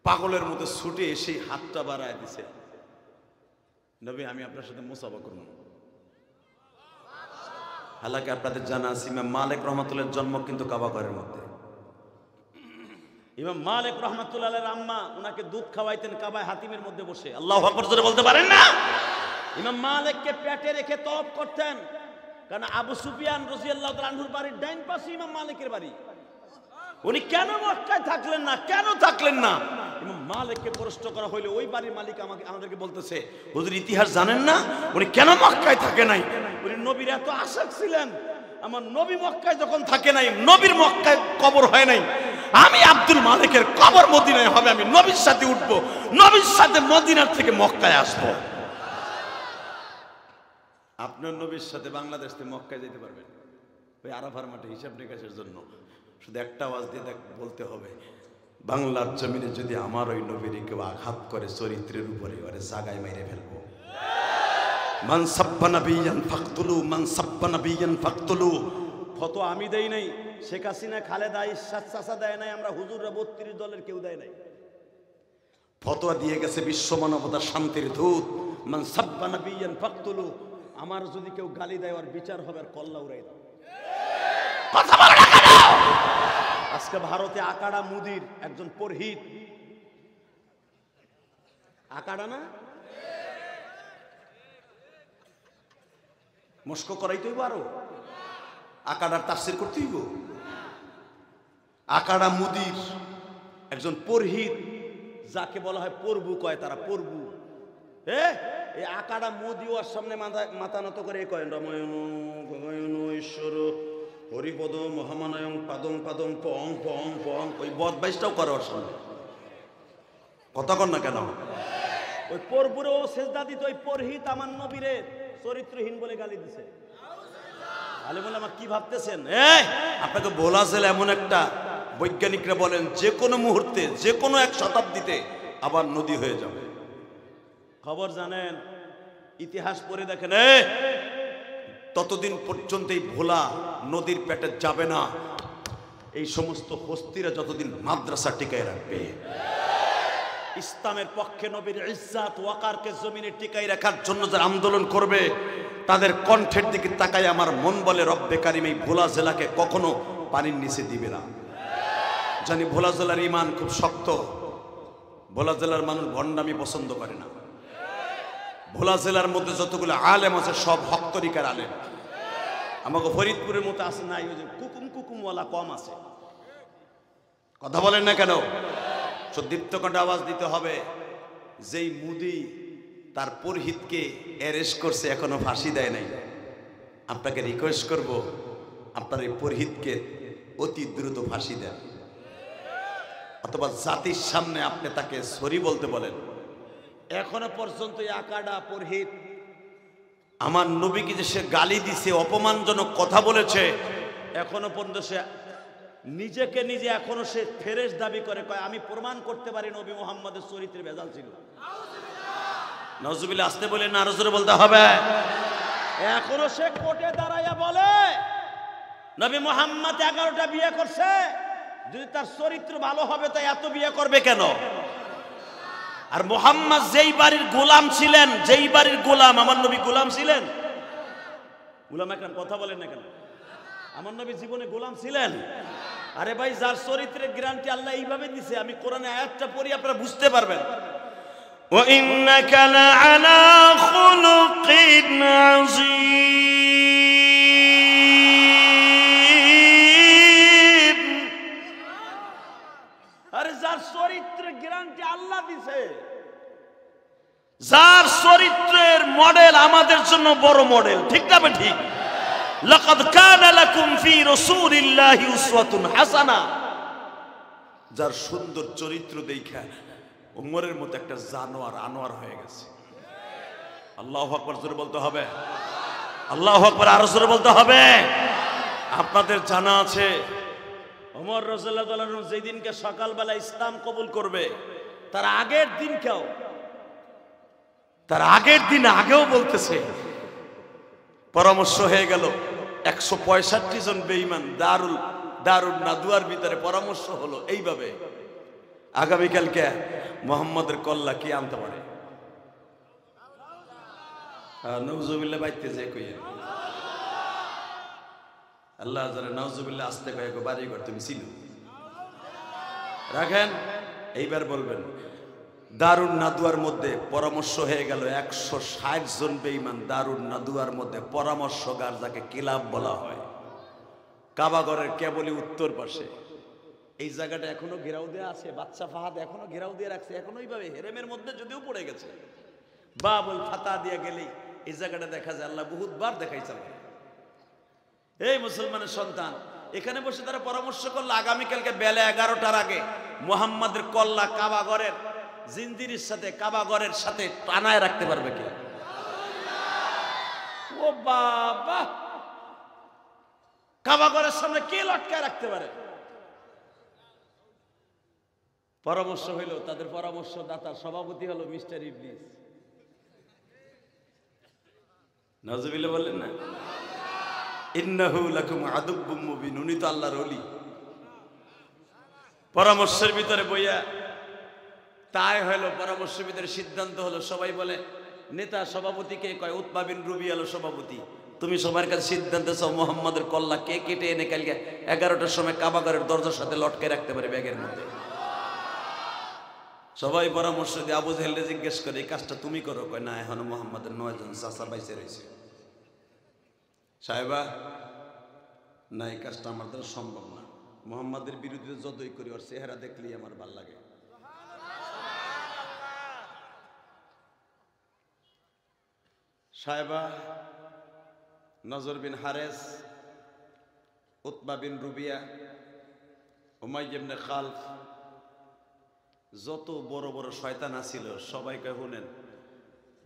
Speaker 1: পাগলের মতো ছুটে এসে হাতটা বাড়ায় দিছে, নবী আমি আপনার সাথে মুসাফা করব। হালাকি আপনাদের জানা আছে ইমাম মালিক রহমাতুল্লাহর জন্ম কিন্তু কাবা ঘরের মধ্যে। ইমাম মালিক রহমাতুল্লাহর আম্মা ওনাকে দুধ খাওয়াইতেন কাবায় হাতিমের মধ্যে বসে। আল্লাহু আকবার জোরে বলতে পারেন না? ইমাম মালিককে পেটে রেখে তওয়াব করতেন, কারণ আবু সুফিয়ান রাদিয়াল্লাহু তাআলা আনহুর বাড়ির ডাইন পাশে ইমাম মালিকের বাড়ি। উনি কেন মক্কায় থাকলেন না, কেন থাকলেন না? ইমাম মালিককে প্রশ্ন করা হইলে ওই বাড়ির মালিক আমাদেরকে বলতেছে হুজুর ইতিহাস জানেন না উনি কেন মক্কায় থাকে নাই? উনি নবীর এত আশাক ছিলেন, আমার নবী মক্কায় যখন থাকে নাই, নবীর মক্কায় কবর হয় নাই, আমি আব্দুল মালিকের কবর মদিনায় হবে, আমি নবীর সাথে উঠবো, নবীর সাথে মদিনার থেকে মক্কায় আসবো। আপনার নবীর সাথে বাংলাদেশ থেকে মক্কায় যেতে পারবেন ওই আরাফার মাঠে হিসাব নিকাশের জন্য। শুধু একটা আওয়াজ দিয়ে বলতে হবে, বাংলার জমিনে যদি আমার ওই নবীর কেউ আঘাত করে চরিত্রের উপরে, ওরে জাগায় মেরে ফেলবো। মান সাব্বা নাবিয়ান ফাকতুলু, মান সাব্বা নাবিয়ান ফাকতুলু। ফতোয়া আমি দেই নাই, শেখ হাসিনা, খালেদা, ইরশাদ চাচা দেয় নাই, আমরা হুজুররা 32 দলের কেউ দেয় নাই। ফতোয়া দিয়ে গেছে বিশ্ব মানবতার শান্তির দূত
Speaker 2: মান সাব্বা নাবিয়ান ফাকতুলু, আমার যদি কেউ গালি দেয় ওর বিচার হবে, আর কল্লা উড়াই দাও। কথা বলে না কেন? আজকে ভারতে আকাড়া মুদির একজন পুরোহিত, আকাড়া না মস্কো করাইতেই পারো, আকাড়ার তাফসীর করতেই গো। আকাড়া মুদির একজন পুরোহিত, যাকে বলা হয় প্রভু কয় তারা, প্রভু। এই আকাড়া মুদি ওর সামনে মাথা নত করে কয় রামায়ণ গঙ্গায়ণ ঈশ্বর হরিপদ মহামানয়ং পাদং পাদং পং পং পং, ওই বদমাইশটাও করে ওর সামনে। কথা কর না কেন? ওই প্রভুরে ও সেজদা দিত, ওই পুরোহিত আমার নবীরে চরিত্রহীন বলে গালি দিছে। আলে বলে আমার কি ভাবতেছেন? আপনাকে বলা ছিল এমন একটা, বৈজ্ঞানিকরা বলেন যে কোনো মুহূর্তে, যে কোনো এক শতাব্দীতে আবার নদী হয়ে যাবে। খবর জানেন, ইতিহাস পড়ে দেখেন, ততদিন পর্যন্ত এই ভোলা নদীর পেটে যাবে না এই সমস্ত হস্তিরা, যতদিন মাদ্রাসা টিকায় রাখবে। ইসলামের পক্ষে নবীর ইজ্জাত ওয়াকারকে জমিনে টিকাই রাখার জন্য যারা আন্দোলন করবে, তাদের কণ্ঠের দিকে তাকাই আমার মন বলে রব্বে কারিম এই ভোলা জেলাকে কখনো পানির নিচে দিবে না। জানি ভোলা জেলার ইমান খুব শক্ত, ভোলা জেলার মানুষ ভণ্ডামি পছন্দ করে না। ভোলা জেলার মধ্যে যতগুলো আলেম আছে সব হক তরিকার আলেম। আমাকে ফরিদপুরের মতো আছে নাই, ওই যে কুকুম কুকুমওয়ালা কম আছে। কথা বলেন না কেন? দীপ্ত কণ্ঠে আওয়াজ দিতে হবে। যেই মুদি তার পুরোহিতকে অ্যারেস্ট করছে, এখনো ফাঁসি দেয় নাই, আপনাকে রিকোয়েস্ট করব আপনার এই পুরোহিতকে অতি দ্রুত ফাঁসি দেন, অথবা জাতির সামনে আপনি তাকে সরি বলতে বলেন। এখনো পর্যন্ত আকাডা পুরোহিত আমার নবীকে যে সে গালি দিছে, অপমানজনক কথা বলেছে, এখনো পর্যন্ত সে নিজেকে নিজে এখনো সে ফেরেশ দাবি করে, কয় আমি প্রমাণ করতে পারি নবী মুহাম্মদের চরিত্রে ভেজাল ছিল। নাউজুবিল্লাহ, আসতে বলে না আরো জোরে বলতে হবে। এখনো সে কোর্টে দাঁড়াইয়া বলে নবী মুহাম্মদ 11টা বিয়ে করছে, যদি তার চরিত্র ভালো হবে তো এত বিয়ে করবে কেন? আর মুহাম্মদ যেই বাড়ির গোলাম ছিলেন, যেই বাড়ির গোলাম, আমার নবী গোলাম ছিলেন। গোলাম এখন কথা বলেন না কেন? আমার নবী জীবনে গোলাম ছিলেন। আরে ভাই, যার চরিত্রের গ্যারান্টি আল্লাহ এইভাবে দিছে, আমি কোরআনে আয়াতটা পড়ি আপনারা বুঝতে পারবেন।
Speaker 1: ওয়া ইন্নাকা লাআলা খুলুকিন আযীম।
Speaker 2: আরে যার চরিত্রের গ্যারান্টি আল্লাহ দিছে,
Speaker 1: যার চরিত্রের মডেল আমাদের জন্য বড় মডেল, ঠিক না? ঠিক। লাকাদ কানা লাকুম ফি রাসূলিল্লাহি উসওয়াতুন হাসানা।
Speaker 2: যার সুন্দর চরিত্র দেখা উমরের মতো একটা জানোয়ার আনোয়ার হয়ে গেছে। আল্লাহু আকবার জোরে বলতে হবে, আল্লাহু আকবার আরো জোরে বলতে হবে। আপনাদের জানা আছে ওমর রাদিয়াল্লাহু আনহু যেই দিনকে সকালবেলা ইসলাম কবুল করবে, তার আগের দিন আগেও বলতেছে, পরামর্শ হয়ে গেল 165 জন বেঈমান দারুল নাদুয়ার ভিতরে পরামর্শ হলো এইভাবে, আগামীকালকে মুহাম্মদের কল্লা কি আনতে পারে? নাউজুবিল্লাহ বাইতে যে কইয়া আল্লাহ জানে, নাউজুবিল্লাহ আসতে কয়ে বাড়ি ঘর তুমি ছিল রাখেন। এইবার বলবেন দারুন নাদুয়ার মধ্যে পরামর্শ হয়ে গেল 160 জন বেঈমান দারুন নাদুয়ার মধ্যে পরামর্শগার, যাকে কিলাব বলা হয়। কাবাগরের কেবলই উত্তর পাশে এই জায়গাটা এখনো ঘেরাও দেওয়া আছে, বাচ্চা ফাহাদ এখনো ঘেরাও দিয়ে রাখছে, এখনো ওইভাবে হেরেমের মধ্যে যদিও পড়ে গেছে, বাবুল ফাতা দিয়ে গেলেই এই জায়গাটা দেখা যায়। আল্লাহ বহুতবার দেখাইছে। এই মুসলমানের সন্তান, এখানে বসে তারা পরামর্শ করলো আগামীকালকে বেলা 11টার আগে মুহাম্মাদের কল্লা কাবাগরের জিন্দিরির সাথে, কাবাগরের সাথে টানায় রাখতে পারবে কে? ও বাবা, কাবাগরের সামনে কে লটকায় রাখতে পারে? পরামর্শ হইল, তাদের পরামর্শদাতার সভাপতি হলো মিস্টার ইবলিস। নাউজুবিল্লাহ বললেন না? ইন্নাহু লাকুম আদুব্বুম মুবিন, উনি তো আল্লাহর ওলি। পরামর্শের ভিতরে বইয়া তাই হলো, পরামর্শের ভিতরে সিদ্ধান্ত হলো, সবাই বলে নেতা সভাপতি কে কয়? উতবা বিন রুবিয়া হলো সভাপতি। তুমি সবার কাছে সিদ্ধান্ত চাও মোহাম্মদের কল্লা কে কেটে এনে কালকে 11টার সময় কাবাগারের দরজার সাথে লটকে রাখতে পারে ব্যাগের মধ্যে। সবাই পরামর্শ দিয়ে আবু জাহেলকে জিজ্ঞেস করে এই কাজটা তুমি করো? কয় না, এখনো মোহাম্মদের 9 জন চাচা বাইসে রয়েছে। সাহেবা না, এই কাজটা আমার দ্বারা সম্ভব না। মোহাম্মদের বিরুদ্ধে যতই করি ওর চেহারা দেখলেই আমার ভাল লাগে। সাহেবা নজর বিন হারেস, উতবা বিন রুবিয়া, উমাইয়া ইবনে খালফ, যত বড় বড় শয়তান আছিল সবাইকে শুনেন,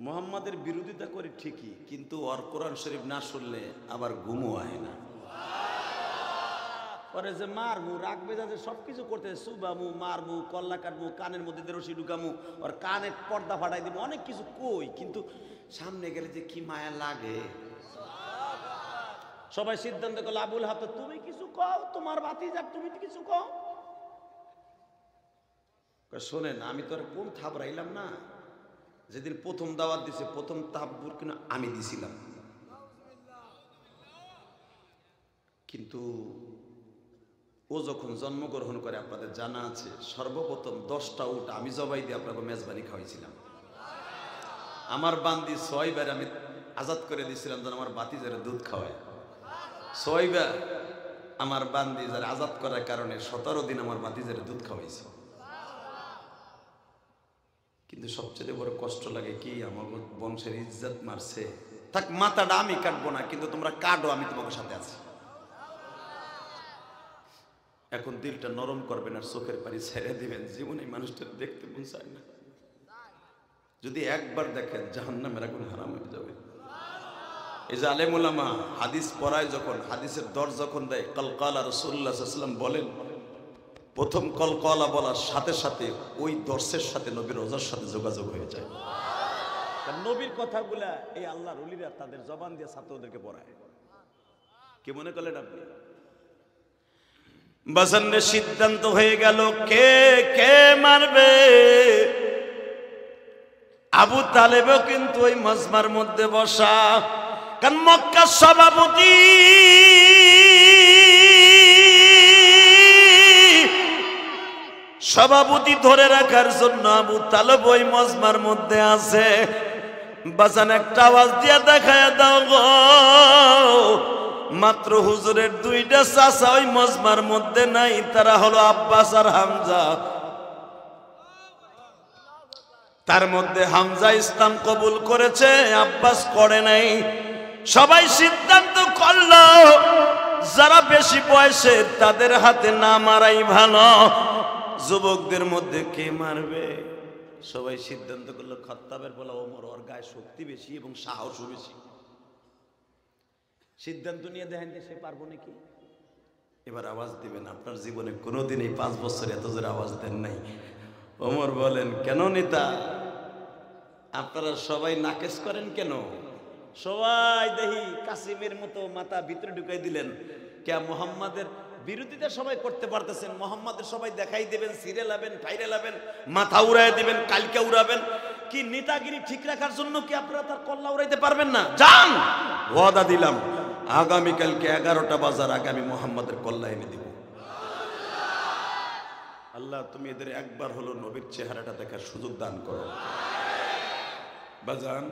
Speaker 2: মুহাম্মাদের বিরোধিতা করে ঠিকই, কিন্তু ওর কোরআন শরীফ না শুনলে আবার ঘুমও হয় না। পরে যে মারমু, রাগ বেজাজে সবকিছু করতে, সুবামু, মারমু, কল্লা কাটমু, কানের মধ্যে রশি ঢুকামু, ওর কানের পর্দা ফাটাই দিব, অনেক কিছু কই, কিন্তু সামনে গেলে যে কি মায়া লাগে। সবাই সিদ্ধান্ত করলো আবুল হাফেজ তুমি কিছু কও, তোমার ভাতিজা তুমি কিছু কও। শোনেন, আমি তো আর কোন থাবড়াইলাম না, যেদিন প্রথম দাওয়াত দিছে প্রথম তাব্বুর কিনা আমি দিছিলাম, কিন্তু ও যখন জন্মগ্রহণ করে আপনাদের জানা আছে, সর্বপ্রথম 10টা উট আমি জবাই দিয়ে আপনাকে মেজবানি খাওয়াইছিলাম। আমার বান্দি 6 বার আমি আজাদ করে দিয়েছিলাম যেন আমার ভাতিজারে দুধ খাওয়ায়। 6 বার আমার বান্দি যারা আজাদ করার কারণে 17 দিন আমার ভাতিজারে দুধ খাওয়াইছে। কিন্তু সবচেয়ে বড় কষ্ট লাগে কি, আমার বংশের ইজ্জত মারছে। থাক, মাথাটা আমি কাটবো না, কিন্তু তোমরা কাটো, আমি তোমাকে সাথে আছি। এখন দিলটা নরম করবেন আর চোখের পানি ছেড়ে দিবেন। জীবনে মানুষটা দেখতে মন চায় না, যদি একবার দেখেন জাহান্নামের আগুন হারাম হয়ে যাবে। এই যে আলেম উলামা হাদিস পড়ায়, যখন হাদিসের দর যখন দেয়, কলকালা রাসূলুল্লাহ সাল্লাল্লাহু আলাইহি ওয়াসাল্লাম বলেন, প্রথম কলকলা বলার সাথে সাথে ওই দর্শের সাথে নবীর রোজার সাথে যোগাযোগ হয়ে যায়। নবীর কথাগুলা এই আল্লাহর ওলিরা তাদের জবান দিয়ে ছাত্রদেরকে পড়ায়। কি মনে করলেন আপনি? বাজানের সিদ্ধান্ত হয়ে গেল কে কে মারবে। আবু তালেবও কিন্তু ওই মজমার মধ্যে বসা, কারণ মক্কার সভাপতি সভাপতি ধরে রাখার জন্য আবু তালেব ওই মজমার মধ্যে আছে। বাজান একটা আওয়াজ দিয়ে দেখায় দাও গো, মাত্র হুজুরের 2টা চাচা ওই মজমার মধ্যে নাই, তারা হলো আব্বাস আর হামজা। তার মধ্যে হামজা ইসলাম কবুল করেছে, আব্বাস করে নাই। সবাই সিদ্ধান্ত করলো যারা বেশি বয়সের তাদের হাতে না মারাই ভালো। যুবকদের মধ্যে কে মারবে? সবাই সিদ্ধান্ত করলো খাত্তাবের বলা ওমর, ওর গায়ে শক্তি বেশি এবং সাহসও বেশি। সিদ্ধান্ত নিয়ে দেখেন যে সে পারবো নাকি। এবার আওয়াজ দিবেন, আপনার জীবনে কোনোদিন এই 5 বছর এত জোরে আওয়াজ দেন নাই। ওমর বলেন, কেন নেতা আপনারা সবাই নাকেশ করেন কেন? সবাই দেখি কাসিমের মতো মাথা ভিতরে ঢুকাই দিলেন। কে মুহাম্মাদের বিরোধিতা সবাই করতে পারতেছেন, মুহাম্মাদের সবাই দেখাই দেবেন, সিরে লাবেন, ফাইরে লাবেন, মাথা উড়াই দিবেন, কালকে উড়াবেন। কি নেতাগিরি ঠিক রাখার জন্য কি আপনারা তার কল্লা উড়াইতে পারবেন না? যান, ওয়াদা দিলাম আগামীকালকে 11টা বাজার আগে আমি মুহাম্মাদের কল্লা এনে দিব। আল্লাহ তুমি এদের একবার হলো নবীর চেহারাটা দেখার সুযোগ দান করো। বাজান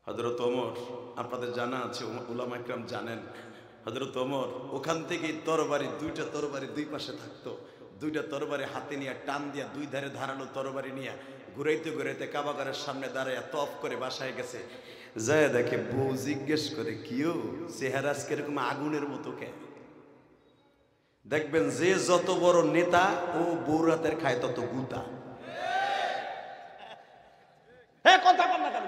Speaker 2: হযরত ওমর, আপনাদের জানা আছে, উলামা ইকরাম জানেন, হযরত ওমর ওখান থেকে তরবারি, 2টা তরবারি 2 পাশে থাকতো। 2টা তরবারি হাতে নিয়ে টান দিয়া 2 ধারে ধারালো তরবারি নিয়ে ঘুরাইতে ঘুরাইতে কাবাগারের সামনে দাঁড়ায় তফ করে বাসায় গেছে। যায় দেখে বউ জিজ্ঞেস করে, কিও চেহারা আজকে এরকম আগুনের মতো কে? দেখবেন যে যত বড় নেতা ও বৌরাতের খায় তত গুতা। হ্যাঁ, কথা বল না কেন?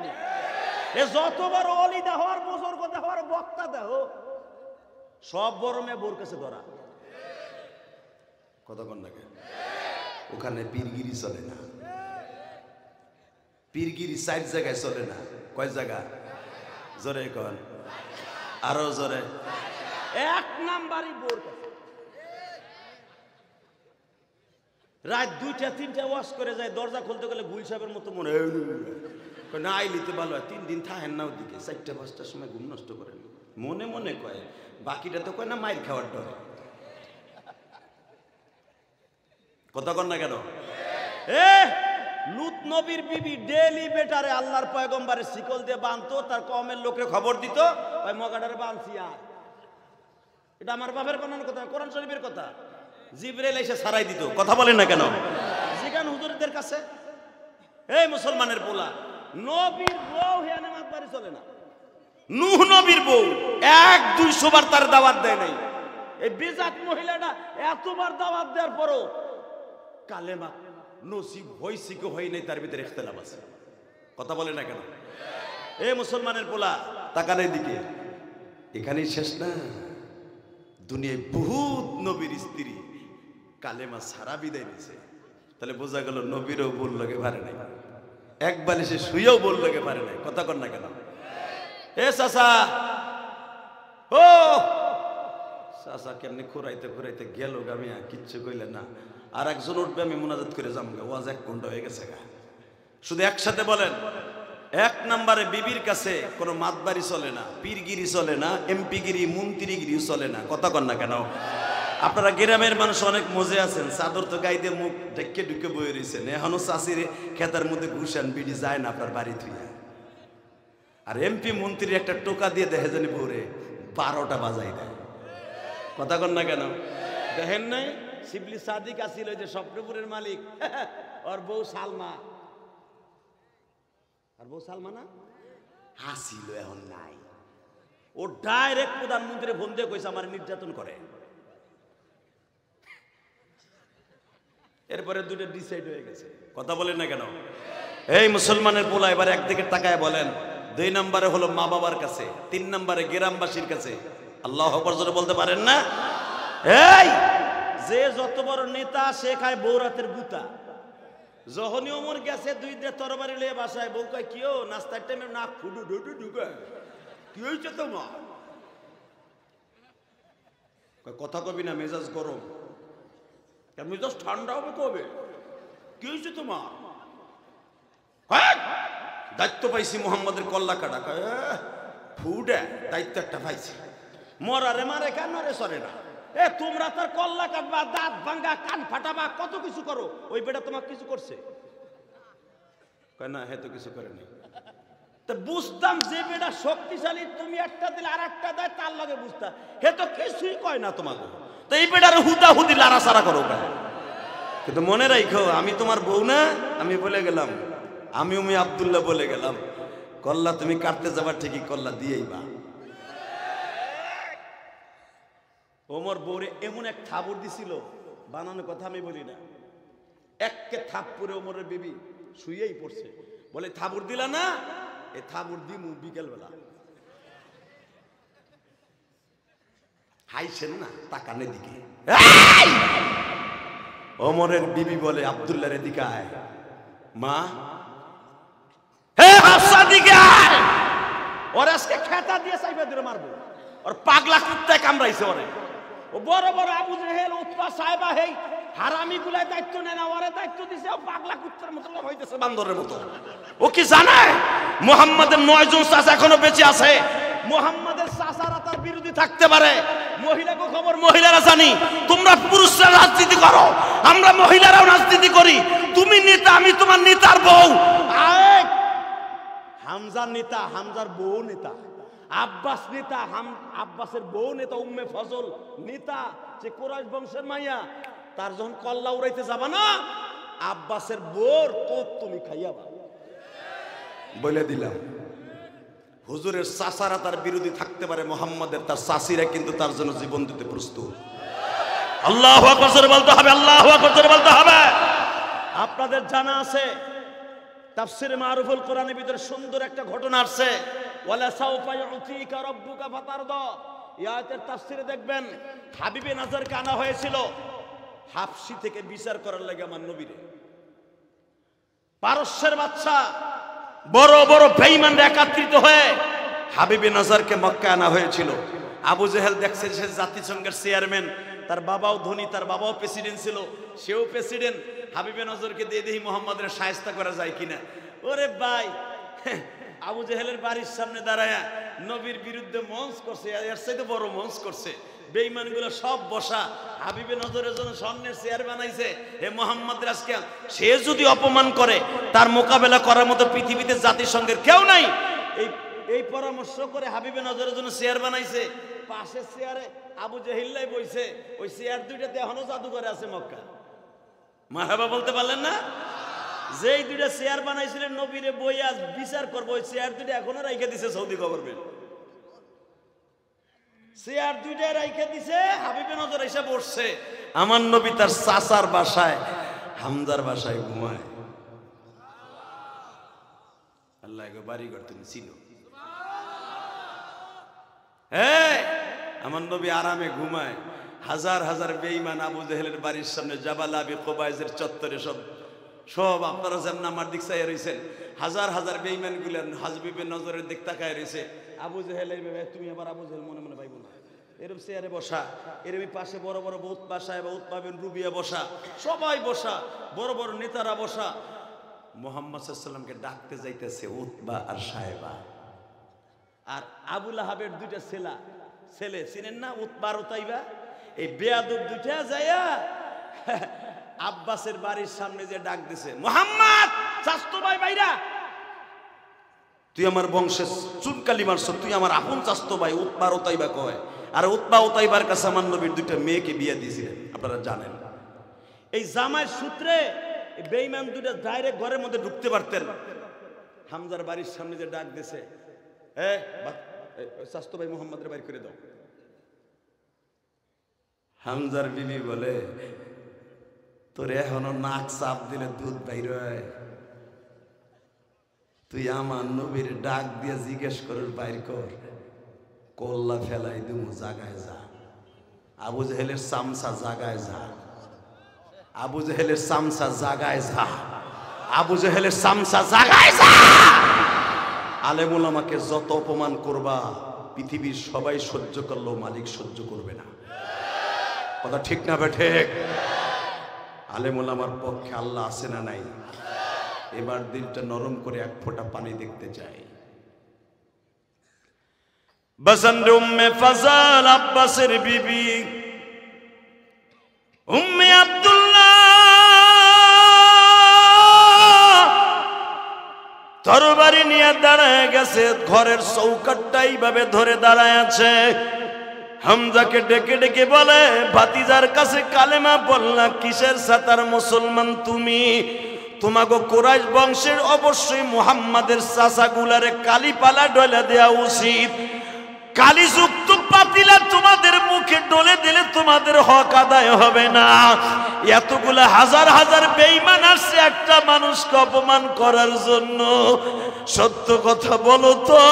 Speaker 2: এ যত বড় অলি দেহ আর বুজুর্গ দেহ আর বক্তা দেহ, সব বড় মেয়ে বোর কাছে ধরা। কথা বল না কেন? ওখানে পীরগিরি চলে না। পীরগিরি 4 জায়গায় চলে না। কয় জায়গা? জোরে কন, আরো জোরে। 1 নাম্বারই বোর কাছে। রাত 2টা 3টা ওয়াশ করে যায়, দরজা খুলতে গেলে গুল সাহেবের মতো মনে হয় না আইলিতে ভালো হয়, 3 দিন থাকেন না ওদিকে, 4টা 5টার সময় ঘুম নষ্ট করেন মনে মনে কয়, বাকিটা তো কয় না মাইর খাওয়ার ডরে। কথা কন না কেন? লুত নবীর বিবি ডেলি বেটারে আল্লাহর পয়গম্বরের শিকল দিয়ে বাঁধতো, তার কওমের লোকরে খবর দিত, ওই মগাটারে বাঁধছি। আর এটা আমার বাপের বানানোর কথা, কোরআন শরীফের কথা। জিবরাইল এসে ছাড়াই দিত। কথা বলেন না কেন? জিগান হুজুরদের কাছে, এই মুসলমানের পোলা, নবীর বউ হেয়ানে মাতবাড়ি চলে না। নূহ নবীর বউ 1-200 বার তার দাওয়াত দেয় নাই। এই বেজাত মহিলাটা এতবার দাওয়াত দেওয়ার পরও কালেমা নসিব হইছে কি হয় নাই তার ভিতরে ইখতিলাফ আছে। কথা বলে না কেন? এই মুসলমানের পোলা, তাকানের দিকে, এখানেই শেষ না। দুনিয়ায় বহুত নবীর স্ত্রী কালেমা সারা বিদায় দিছে। তাহলে বোঝা গেল নবীরও বল লাগে পারে নাই, একবার এসে শুয়েও বল লাগে পারে নাই। কথা কর না কেন? এ চাচা, ও চাচা কেমনি খুরাইতে খুরাইতে গেল গামিয়া, কিচ্ছু কইলে না। আর একজন উঠবে, আমি মুনাজাত করে যাবো, ওয়াজ 1 ঘন্টা হয়ে গেছে গা। শুধু একসাথে বলেন, 1 নম্বরে বিবির কাছে কোনো মাতবাড়ি চলে না, পীরগিরি চলে না, এমপিগিরি মন্ত্রীগিরি চলে না। কথা কন না কেন? আপনারা গ্রামের মানুষ অনেক মজে আছেন, চাদর তো গাইতে মুখ ঢেকে ঢুকে বয়ে রয়েছেন, এখনো চাষির খেতার মধ্যে ঘুষান বিড়ি যায় না আপনার বাড়ি থুইয়া। আর এমপি মন্ত্রীর একটা টোকা দিয়ে দেখে জানি ভোরে 12টা বাজাই দেয়। কথা কন না কেন? দেখেন নাই শিবলি সাদিক আসিল, যে স্বপ্নপুরের মালিক, ওর বউ সালমা, আর বউ সালমা না আসিল, এখন নাই। ও ডাইরেক্ট প্রধানমন্ত্রী ফোন দিয়ে কইছে আমার নির্যাতন করে। এরপরে 2টা ডিসাইড হয়ে গেছে। কথা বলেন না কেন? এই মুসলমানের পোলা, এবার একদিকে তাকায় বলেন, 2 নম্বরে হলো মা বাবার কাছে, 3 নম্বরে গ্রামবাসীর কাছে। আল্লাহু আকবার জোরে বলতে পারেন না? এই যে যত বড় নেতা সে খায় বৌরাতের গুতা। যখনই ওমর গেছে 2টা তরবারি লয়ে বাসায়, বউ কয় কিও নাস্তার টাইমে নাক ফুডু ডুডু ঢুকে, কি হয়েছে তোমার? কথা কবি না, মেজাজ গরম, মেজাজ ঠান্ডা হবে কবে? কি হয়েছে তোমার? দায়িত্ব পাইছি মোহাম্মদের কল্লা কাটা, ফুডে দায়িত্ব একটা পাইছি, মরারে মারে কেন রে সরে না। এ তোমরা তার কল্লা কাটবা, দাঁত ভাঙ্গা, কান ফাটাবা, কত কিছু করো, ওই বেটা তোমাকে কিছু করছে? না, হে তো কিছু করেনি। তা বুঝতাম যে বেটা শক্তিশালী, তুমি একটা দিলে আর একটা দেয়, তার লাগে বুঝতাম হে তো কিছুই কয় না তোমাকে। তো এই বেটার হুদা হুদি লারা সারা করো। কিন্তু মনে রাখো, আমি তোমার বউ না, আমি বলে গেলাম, আমি উমি আব্দুল্লাহ বলে গেলাম, কল্লা তুমি কাটতে যাবা ঠিকই, কল্লা দিয়েই বা। ওমর বউরে এমন এক থাবুর দিছিল, বানানোর কথা আমি বলি না, একে থাপ্পড়ে ওমরের বিবি শুয়েই পড়ছে। বলে থাবুর দিলা না? এ থাবুর দিমু বিকেল বেলা। হাইছেন না, তাকানের দিকে। ওমরের বিবি বলে আব্দুল্লাহর দিকে আয়, মা হে হাফসা দিকে আয়, ওর আজকে খেতা দিয়ে সাইবা দিয়ে মারবো, ওর পাগলা কুত্তায় কামড়াইছে ওরে। ও বড় বড় আবু জেহেল উতবা সাহেবা হেই হারামি গুলাই দায়িত্ব নেয় না, ওরে দায়িত্ব দিছে, ও পাগলা কুত্তার মতো হইতেছে, বান্দরের মতো। ও কি জানে মুহাম্মাদের 9 জন চাচা এখনো বেঁচে আছে? মুহাম্মাদের চাচারা তার বিরোধী থাকতে পারে, মহিলাকে খবর মহিলারা জানি। তোমরা পুরুষরা রাজনীতি করো, আমরা মহিলারাও রাজনীতি করি। তুমি নেতা, আমি তোমার নেতার বউ। হামজার নেতা, হামজার বউ নেতা। আব্বাস নেতা, আব্বাসের বউ নেতা। উম্মে ফজল নেতা, যে কুরাইশ বংশের মাইয়া। তার যখন কল্লা উড়াইতে যাবা না, আব্বাসের বোর কোপ তুমি খাইয়াবা। বলে দিলাম, হুজুরের চাচারা তার বিরোধী থাকতে পারে, মুহাম্মাদের তার চাচিরা কিন্তু তার জন্য জীবন দিতে প্রস্তুত। আল্লাহু আকবার জোরে বলতে হবে, আল্লাহু আকবার জোরে বলতে হবে। আপনাদের জানা আছে তাফসীরে মারুফুল কোরআনের ভিতরে সুন্দর একটা ঘটনা আছে, ওয়ালা সাউফা ইউতিকা রাব্বুকা ফাতারদা। এই আয়াতের তাফসীরে দেখবেন হাবিবে নাজারকে আনা হয়েছিল হাবশী থেকে বিচার করার লাগে আমার নবীরে। পারস্যের বাদশা বড় বড় বেঈমানরা একত্রিত হয়ে হাবিবে নাজারকে মক্কায় আনা হয়েছিল। আবু জেহেল দেখছে সে জাতিসংঘের চেয়ারম্যান, তার বাবাও ধনী, তার বাবাও প্রেসিডেন্ট ছিল, সেও প্রেসিডেন্ট। হাবিবে নজরকে দিয়ে দেখি মোহাম্মদের শায়েস্তা করা যায় কিনা। ওরে ভাই, আবু জেহেলের বাড়ির সামনে দাঁড়ায়া নবীর বিরুদ্ধে মঞ্চ করছে, এর চাইতে বড় মঞ্চ করছে। বেঈমানগুলো সব বসা, হাবিবে নজরের জন্য স্বর্ণের চেয়ার বানাইছে। হে মোহাম্মদ রাজকে সে যদি অপমান করে, তার মোকাবেলা করার মতো পৃথিবীতে জাতিসংঘের কেউ নাই। এই পরামর্শ করে হাবিবে নজরের জন্য চেয়ার বানাইছে। পাশের চেয়ারে আবু জেহিল্লাই বইছে। ওই চেয়ার দুইটাতে এখনো জাদুঘরে আছে মক্কা। মারহাবা বলতে পারলেন না? যেই দুইটা চেয়ার বানাইছিলেন নবীরে বইয়া বিচার করবো, ওই চেয়ার দুইটা এখনো রাইখে দিছে সৌদি গভর্নমেন্ট। চেয়ার দুইটা রাইখে দিছে, হাবিবে নজর এসে বসছে। আমার নবী তার চাচার বাসায়, হামজার বাসায় ঘুমায়। আল্লাহ বাড়ি ঘর তুমি চিনো? হ্যাঁ, আমার নবী আরামে ঘুমায়। হাজার হাজার বেঈমান আবু জেহেলের বাড়ির সামনে জাবাল আবি কুবাইজের চত্বরে সব আপনারা যেমন আমার দিক চাইয়া রয়েছেন, হাজার হাজার বেঈমান গুলেন হাবিবে নজরের দিক তাকায় রয়েছে। আবু জেহেল এইভাবে, তুমি আবার আবু জেহেল মনে মনে পাইব না, এরকম চেয়ারে বসা, এরকম পাশে বড় বড় বহুত বাসায় বা উৎপাবেন রুবিয়া বসা, সবাই বসা, বড় বড় নেতারা বসা। মুহাম্মদ সাল্লাল্লাহু আলাইহি ওয়াসাল্লামকে ডাকতে যাইতেছে উতবা আর সাহেবা। আর আবু লাহাবের দুইটা ছেলে চিনেন না, উতবা আর উতাইবা? এই বেয়াদব দুইটা যাইয়া আব্বাসের বাড়ির সামনে যে ডাক দিছে, মুহাম্মদ চাচতো ভাই ভাইরা, তুই আমার বংশের চুনকালি মারছ, তুই আমার আপন চাচতো ভাই। উতবা আর উতাইবা কয়। আর উতবা উতাইবার কাছে আমার নবীর দুইটা মেয়েকে বিয়ে দিয়েছিলেন, আপনারা জানেন। এই জামাইয়ের সূত্রে বেঈমান দুইটা ডাইরেক্ট ঘরের মধ্যে ঢুকতে পারতেন। হামজার বাড়ির সামনে যে ডাক দিছে, চাচতো ভাই মুহাম্মদের বাইর করে দাও। হামজার বিবি বলে, তোর এখনো নাক চাপ দিলে দুধ বাইর হয়, তুই আমার নবীর ডাক দিয়ে জিজ্ঞেস করার বাইর কর, কল্লা ফেলাই দিমু, জাগায় যা। আবু জেহেলের চামচা জাগায় যা, আবু জেহেলের চামচা জাগায় যা, আবু জেহেলের চামচা জাগায় যা। আলেম ওলামাকে যত অপমান করবা, পৃথিবীর সবাই সহ্য করলেও মালিক সহ্য করবে না। কথা ঠিক না বেঠে? আলেম ওলামার পক্ষে আল্লাহ আছে না নাই? এবার দিলটা নরম করে এক ফোঁটা পানি দেখতে চাই। বসন্ত উম্মে ফজল আব্বাসের বিবি উম্মে আব্দুল্লাহ তরবারি নিয়ে দাঁড়ায় গেছে, ঘরের চৌকাটটা এইভাবে ধরে দাঁড়ায় আছে। হামজাকে ডেকে ডেকে বলে, ভাতিজার কাছে কালেমা বললা কিসের সাতার মুসলমান তুমি? তোমাগো কুরাইশ বংশের অবশ্যই মুহাম্মাদের চাচাগুলারে কালিপালা ডলে দেয়া উচিত। কালিযুক্ত পাতিলা তোমাদের মুখে ডলে দিলে তোমাদের হক আদায় হবে না। এতগুলা হাজার হাজার বেঈমান আসছে একটা মানুষকে অপমান করার জন্য। সত্য কথা বলো তো,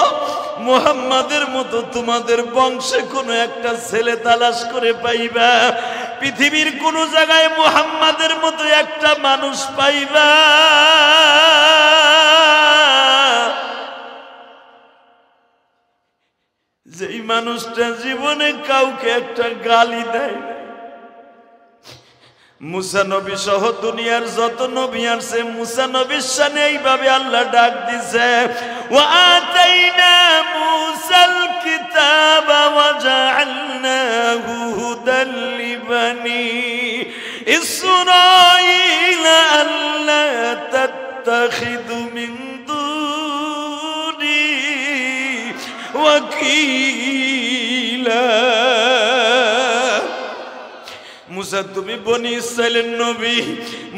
Speaker 2: মুহাম্মাদের মতো তোমাদের বংশে কোনো একটা ছেলে তালাশ করে পাইবা? পৃথিবীর কোন জায়গায় মুহাম্মাদের মতো একটা মানুষ পাইবা? যেই মানুষটা জীবনে কাউকে একটা গালি দেয়। মুসা নবী সহ দুনিয়ার যত নবী আছে, মুসা নবীর শানে এইভাবে আল্লাহ ডাক দিছে, ওয়া আতাইনা মুসাল কিতাবা ওয়া জাআলনাহু হুদাল লিবানি ইসরাঈল আল্লা তাত্তাখিযু মিন দুনি ওয়াকিলা। মুসা তুমি বনি ইসরাইলের নবী।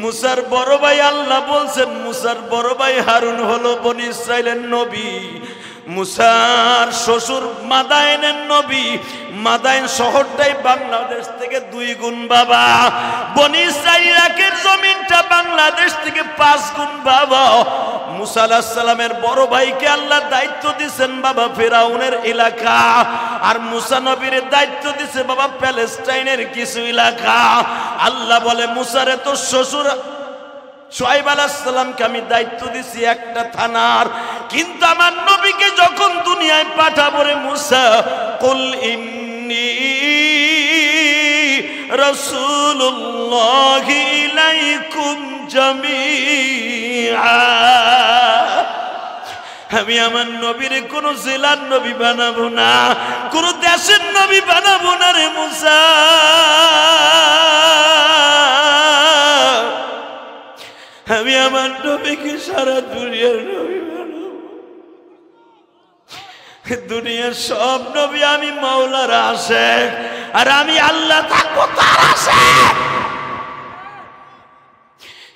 Speaker 2: মুসার বড় ভাই আল্লাহ বলছেন, মুসার বড় ভাই হারুন হলো বনি ইসরাইলের নবী। মুসার শ্বশুর মাদায়েনের নবী। মাদায়েন শহরটাই বাংলাদেশ থেকে 2 গুণ বাবা। বনি ইসরাইল ইরাকের জমিনটা বাংলাদেশ থেকে 5 গুণ বাবা। মুসা আলাইহিস সালামের বড় ভাইকে আল্লাহ দায়িত্ব দিয়েছেন বাবা ফিরাউনের এলাকা, আর মুসা নবীর দায়িত্ব দিয়েছে বাবা প্যালেস্টাইনের কিছু এলাকা। আল্লাহ বলে, মুসারে তো শ্বশুর শুআয়ব আলাইহিস সালামকে আমি দায়িত্ব দিছি একটা থানার, কিন্তু আমার নবীকে যখন দুনিয়ায় পাঠাবো রে মুসা, কুল ইন্নী
Speaker 1: রাসূলুল্লাহি ইলাইকুম জামিআ। আমি আমার নবীর কোন জেলার নবী বানাবো না, কোন দেশের নবী বানাবো না রে মুসা। আমি আমার নবীকে সারা দুনিয়ার নবী বানাবো। দুনিয়ার সব নবী আমি মাওলার আশিক, আর আমি আল্লাহ থাকবো তার আশিক।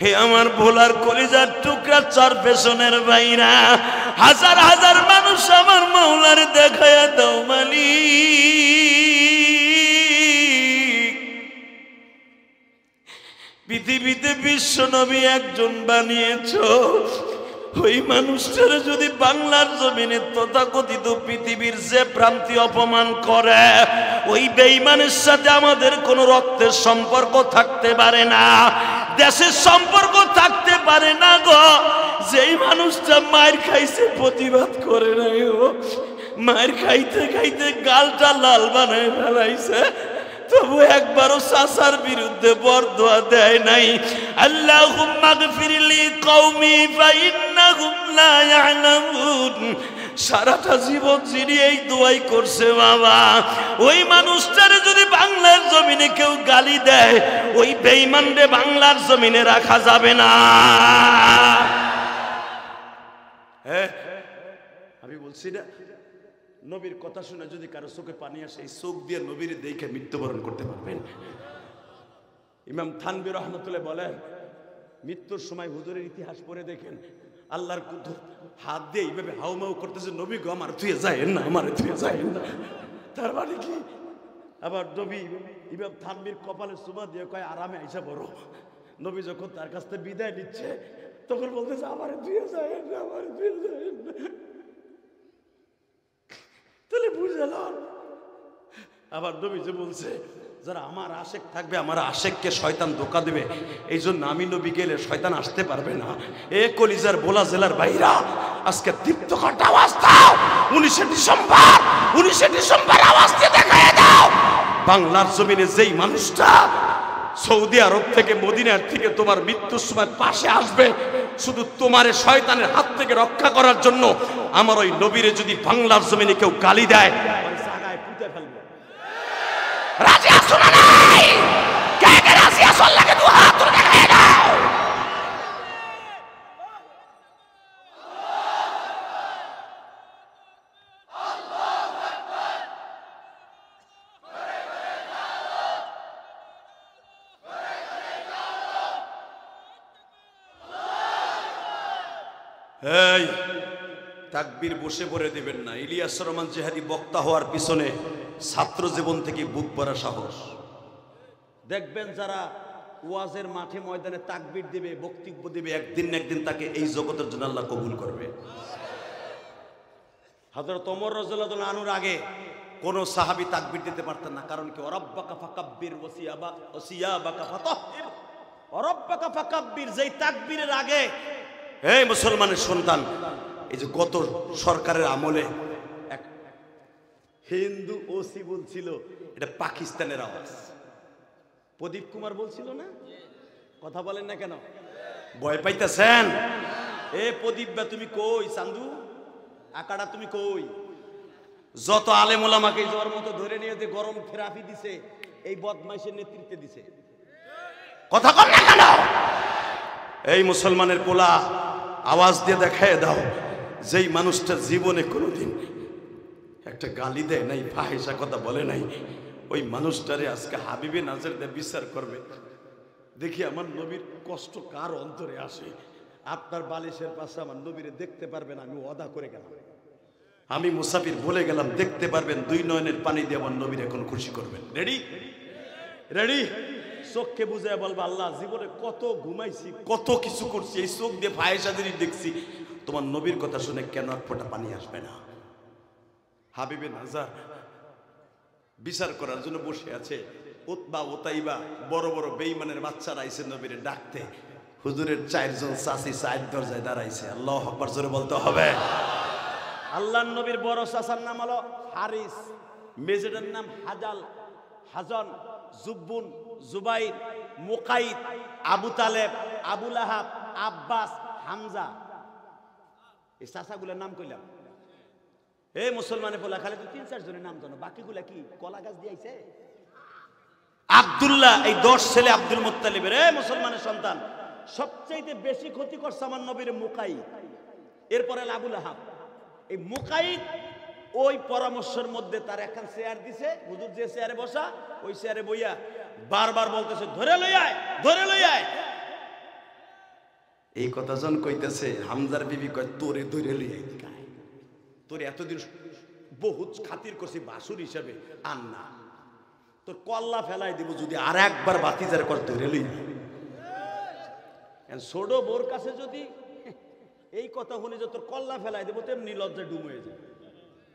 Speaker 1: হে আমার ভোলার কলিজার টুকরা চার পেছনের বাইরা, হাজার হাজার মানুষ আমার মাওলার দেখায়া দাও মালিক। পৃথিবীতে বিশ্ব নবী একজন বানিয়েছো, ওই মানুষটারে যদি বাংলার জমিনে তথাকথিত পৃথিবীর যে প্রান্তি অপমান করে, ওই বেঈমানের সাথে আমাদের কোনো রক্তের সম্পর্ক থাকতে পারে না, দেশের সম্পর্ক থাকতে পারে না গো। যেই মানুষটা মায়ের খাইছে প্রতিবাদ করে নাই, ও মায়ের খাইতে খাইতে গালটা লাল বানায় ফেলাইছে, তবু একবারও চাচার বিরুদ্ধে বরদোয়া দেয় নাই। আল্লাহুম্মা গফিরলি কওমি ফাইন্নাহুম লা ইয়ালামুন। সারাটা জীবন যিনি এই দোয়াই করছে বাবা, ওই মানুষটারে যদি বাংলার জমিনে কেউ গালি দেয়, ওই বেঈমানরে বাংলার জমিনে রাখা যাবে না। হ্যাঁ, আমি বলছি না, নবীর কথা শুনে যদি কারো চোখে পানি আসে, এই চোখ দিয়ে নবীর দেখে মৃত্যুবরণ করতে পারবেন। ইমাম থানভী রহমতুল্লাহ বলেন, মৃত্যুর সময় হুজুরের ইতিহাস পড়ে দেখেন, আল্লাহর কুদরত হাত দিয়ে এইভাবে হাউমাউ করতেছে, নবী গো আমার থুয়ে যায় না, আমার থুয়ে যায় না। তার মানে কি, আবার নবী ইমাম থানভীর কপালে চুমা দিয়ে কয় আরামে আইসা বড়। নবী যখন তার কাছ থেকে বিদায় নিচ্ছে, তখন বলতেছে আমার থুয়ে যায় না, আমার থুয়ে যায় না। তাহলে বুঝলাম, আবার নবী যে বলছে যারা আমার আশেক থাকবে, আমার আশেককে শয়তান ধোঁকা দেবে, এই জন্য আমি নবী গেলে শয়তান আসতে পারবে না। এ কলিজার বোলা জেলার বাইরা, আজকে দীপ্ত ঘন্টা আওয়াজ দাও, 19শে ডিসেম্বর আওয়াজ দিয়ে দেখায় দাও, বাংলার জমিনে যেই মানুষটা সৌদি আরব থেকে মদিনার থেকে তোমার মৃত্যুর সময় পাশে আসবে, শুধু তোমার শয়তানের হাত থেকে রক্ষা করার জন্য, আমার ওই নবীরে যদি বাংলার জমিনে কেউ গালি দেয়, রাজি আছো না নাই? কে কে রাজি আছো? আল্লাহকে দুই হাত তুলে দেখায় দাও। এই তাকবীর বসে পড়ে দিবেন না। ইলিয়াস রহমান জিহাদি বক্তা হওয়ার পিছনে ছাত্র জীবন থেকে বুক ভরা সাহস। দেখবেন যারা ওয়াজের মাঠে ময়দানে তাকবীর দিবে, বক্তব্য দিবে, একদিন না একদিন তাকে এই জগতের জন্য আল্লাহ কবুল করবে। হযরত ওমর রাদিয়াল্লাহু আনহুর আগে কোন সাহাবী তাকবীর দিতে পারতেন না, কারণ কি, ওয়ারাব্বাকা ফাকাব্বির ওয়াসিয়াবাকা ফাতাহহির। ওয়ারাব্বাকা ফাকাব্বির, যেই তাকবীরের আগে, হে মুসলমানের সন্তান, এই যে গত সরকারের আমলে এক হিন্দু ওসি বলছিল এটা পাকিস্তানের আওয়াজ, প্রদীপ কুমার বলছিল না? কথা বলেন না কেন? ভয় পাইতেছেন? এ প্রদীপ বা তুমি কই? চান্দু আকাড়া তুমি কই? যত আলেম ওলামাকে জ্বর মতো ধরে নিয়ে যে গরম থেরাপি দিছে, এই বদমাইশের নেতৃত্বে দিছে। কথা কর না কেন? এই মুসলমানের পোলা, আওয়াজ দিয়ে দেখায় দাও, যেই মানুষটা জীবনে কোনোদিন একটা গালি দেয় নাই, ফাহিশা কথা বলে নাই, ওই মানুষটারে আজকে হাবিবে নাজর দিয়ে বিচার করবে। দেখি আমার নবীর কষ্ট কার অন্তরে আসে। আপনার বালিশের পাশে আমার নবীরে দেখতে পারবেন, আমি ওয়াদা করে গেলাম, আমি মুসাফির বলে গেলাম, দেখতে পারবেন, দুই নয়নের পানি দিয়ে আমার নবীর এখন খুশি করবেন। রেডি? রেডি? চোখকে বুঝে বলবো, আল্লাহ জীবনে কত ঘুমাইছি, কত কিছু করছি, এই চোখ দিয়ে ফাহিশাদের দেখছি, তোমার নবীর কথা শুনে কেন এক ফোঁটা পানি আসবে না? হাবিবে নাজার বিচার করার জন্য বসে আছে। উতবা ওতাইবা বড় বড় বেঈমানের বাচ্চারা আইছে নবীরে ডাকতে। হুজুরের 4 জন চাচি 4 দরজায় দাঁড়াইছে। আল্লাহু আকবার জোরে বলতে হবে। আল্লাহর নবীর বড় চাচার নাম হলো হারিস, মেজের নাম হাজাল, হাজন,
Speaker 2: জুব্বুন, জুবাইর, মুকাইদ, আবু তালেব, আবু লাহাব, আব্বাস, হামজা, এই চাচাগুলোর নাম কইলাম। এই মুসলমানে বলা খালি তো 3-4 জনের নাম জানো, বাকিগুলা কি কলা গাছ দিয়েছে? আব্দুল্লাহ, এই 10 ছেলে আব্দুল মুত্তালিবের, এই মুসলমানের সন্তান, সবচেয়ে বেশি ক্ষতি করছে আমার নবীর মুকাইদ, এরপরে আবু লাহাব। এই মুকাইদ ওই পরামর্শের মধ্যে তার একখান চেয়ার দিছে, হুজুর যে চেয়ারে বসা ওই চেয়ারে বইয়া বারবার বলতেছে ধরে লই আয়, ধরে লই আয়। এই কথা জন কইতেছে, হামজার বিবি কয় তোরে ধরে লই আয়, তোর এতদিন বহুত খাতির করছি বাসুর হিসাবে, আর না তোর কল্লা ফেলাই দিব যদি আর একবার বাতিজার কর ধরে লই আয়। ছোট বোর কাছে যদি এই কথা শুনে যে তোর কল্লা ফেলাই দেবো, তেমনি লজ্জা ডুম হয়ে যাবে।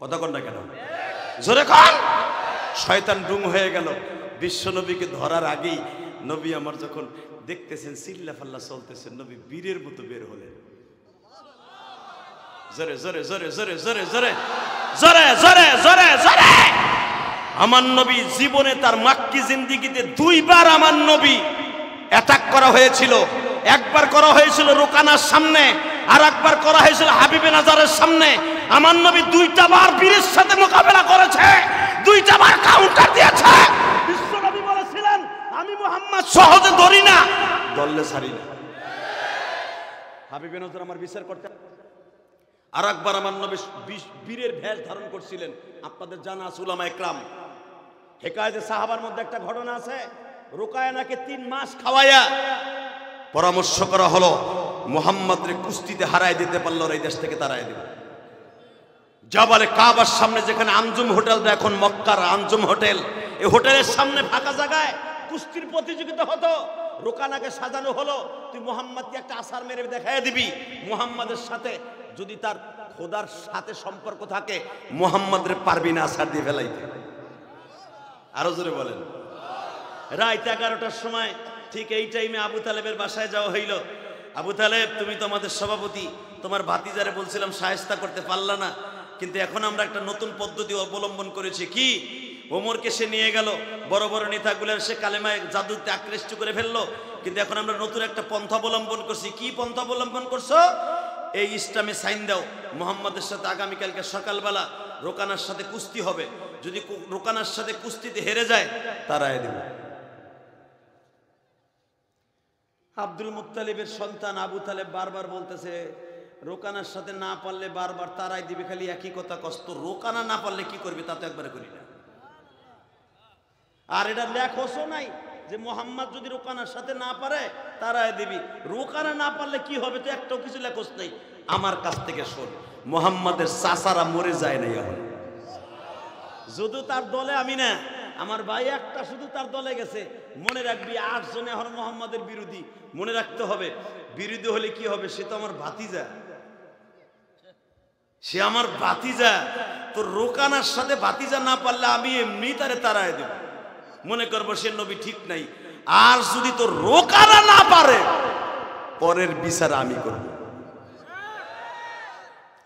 Speaker 2: কথা কর না কেন? জোরে কর। শয়তান ডুম হয়ে গেল। বিশ্ব নবীকে ধরার আগেই নবী আমার যখন দেখতেছেন চিল্লা ফাল্লা চলতেছেন, নবী বীরের মতো বের হলেন। জোরে জোরে জোরে জোরে জোরে জোরে জোরে জোরে জোরে জোরে। আমার নবী জীবনে তার মাক্কি জিন্দেগিতে 2 বার আমার নবী অ্যাটাক করা হয়েছিল। একবার করা হয়েছিল রোকানার সামনে, আর একবার করা হয়েছিল হাবিবে নাজারের সামনে। আমার নবী 2টা বার বীরের সাথে মোকাবেলা করেছে, 2টা বার কাউন্টার দিয়েছে। বিশ্ব নবী বলেছিলেন আমি মুহাম্মদ সহজে ধরি না, ধরলে ছাড়ি না। হাবিবে নাজার আমার বিচার করতে। আর একবার আমার নবী বীরের ভেষ ধারণ করছিলেন। আপনাদের জানা আছে উলামা ইকরাম, হেকায়েতে সাহাবার মধ্যে একটা ঘটনা আছে। রুকায়ানাকে 3 মাস খাওয়াইয়া পরামর্শ করা হলো মুহাম্মদরে কুস্তিতে হারায় দিতে পারলো এই দেশ থেকে তাড়ায় দেবে। জাবালে কাবার সামনে যেখানে আঞ্জুম হোটেলটা এখন মক্কার আঞ্জুম হোটেল, এই হোটেলের সামনে ফাঁকা জায়গায় কুস্তির প্রতিযোগিতা হতো। রুকানাকে সাজানো হলো, তুই মুহাম্মদকে একটা আছাড় মেরে দেখায় দিবি। মুহাম্মদের সাথে যদি তার খোদার সাথে সম্পর্ক থাকে, মুহাম্মদরে পারবি না আছাড় দিয়ে ফেলাইতে। আরো জোরে বলেন। রাত 11টার সময় ঠিক এই টাইমে আবু তালেবের বাসায় যাওয়া হইল। আবু তালেব, তুমি তো আমাদের সভাপতি, তোমার ভাতিজারে বলছিলাম শায়েস্তা করতে পারলা না, কিন্তু এখন আমরা একটা নতুন পদ্ধতি অবলম্বন করেছি। কি? ওমরকে সে নিয়ে গেল, বড় বড় নেতাগুলোর সে কালেমায় জাদুতে আকৃষ্ট করে ফেললো, কিন্তু এখন আমরা নতুন একটা পন্থা অবলম্বন করছি। কি পন্থা অবলম্বন করছো? এই ইসলামে সাইন দাও, মুহাম্মদের সাথে আগামীকালকে সকালবেলা রোকানার সাথে কুস্তি হবে। যদি রোকানার সাথে কুস্তিতে হেরে যায় তারাই দেব। আব্দুল মুত্তালিবের সন্তান আবু তালেব বারবার বলতেছে রোকানার সাথে না পারলে বারবার তারাই দিবে, খালি একই কথা কষ্ট। রোকানা না পারলে কি করবে তা তো একবারে করি না। আর এটা লেখোসও নাই যে মুহাম্মদ যদি রোকানার সাথে না পারে তারাই দিবি। রোকানা না পারলে কি হবে তো একটাও কিছু লেখোস নেই। আমার কাছ থেকে শোন, মুহাম্মদের চাচারা মরে যায় না এখন। শুধু তার দলে আমি না, আমার ভাই একটা শুধু তার দলে গেছে। মনে রাখবি 8 জনে এখন মুহাম্মদের বিরোধী। মনে রাখতে হবে, বিরোধী হলে কি হবে? সে তো আমার ভাতিজা, সে আমার ভাতিজা। তো রোকানার সাথে ভাতিজা না পারলে আমি এমনি তারে তাড়ায় দেব, মনে করবো সে নবী ঠিক নাই। আর যদি তো রোকানা না পারে, পরের বিচার আমি করব।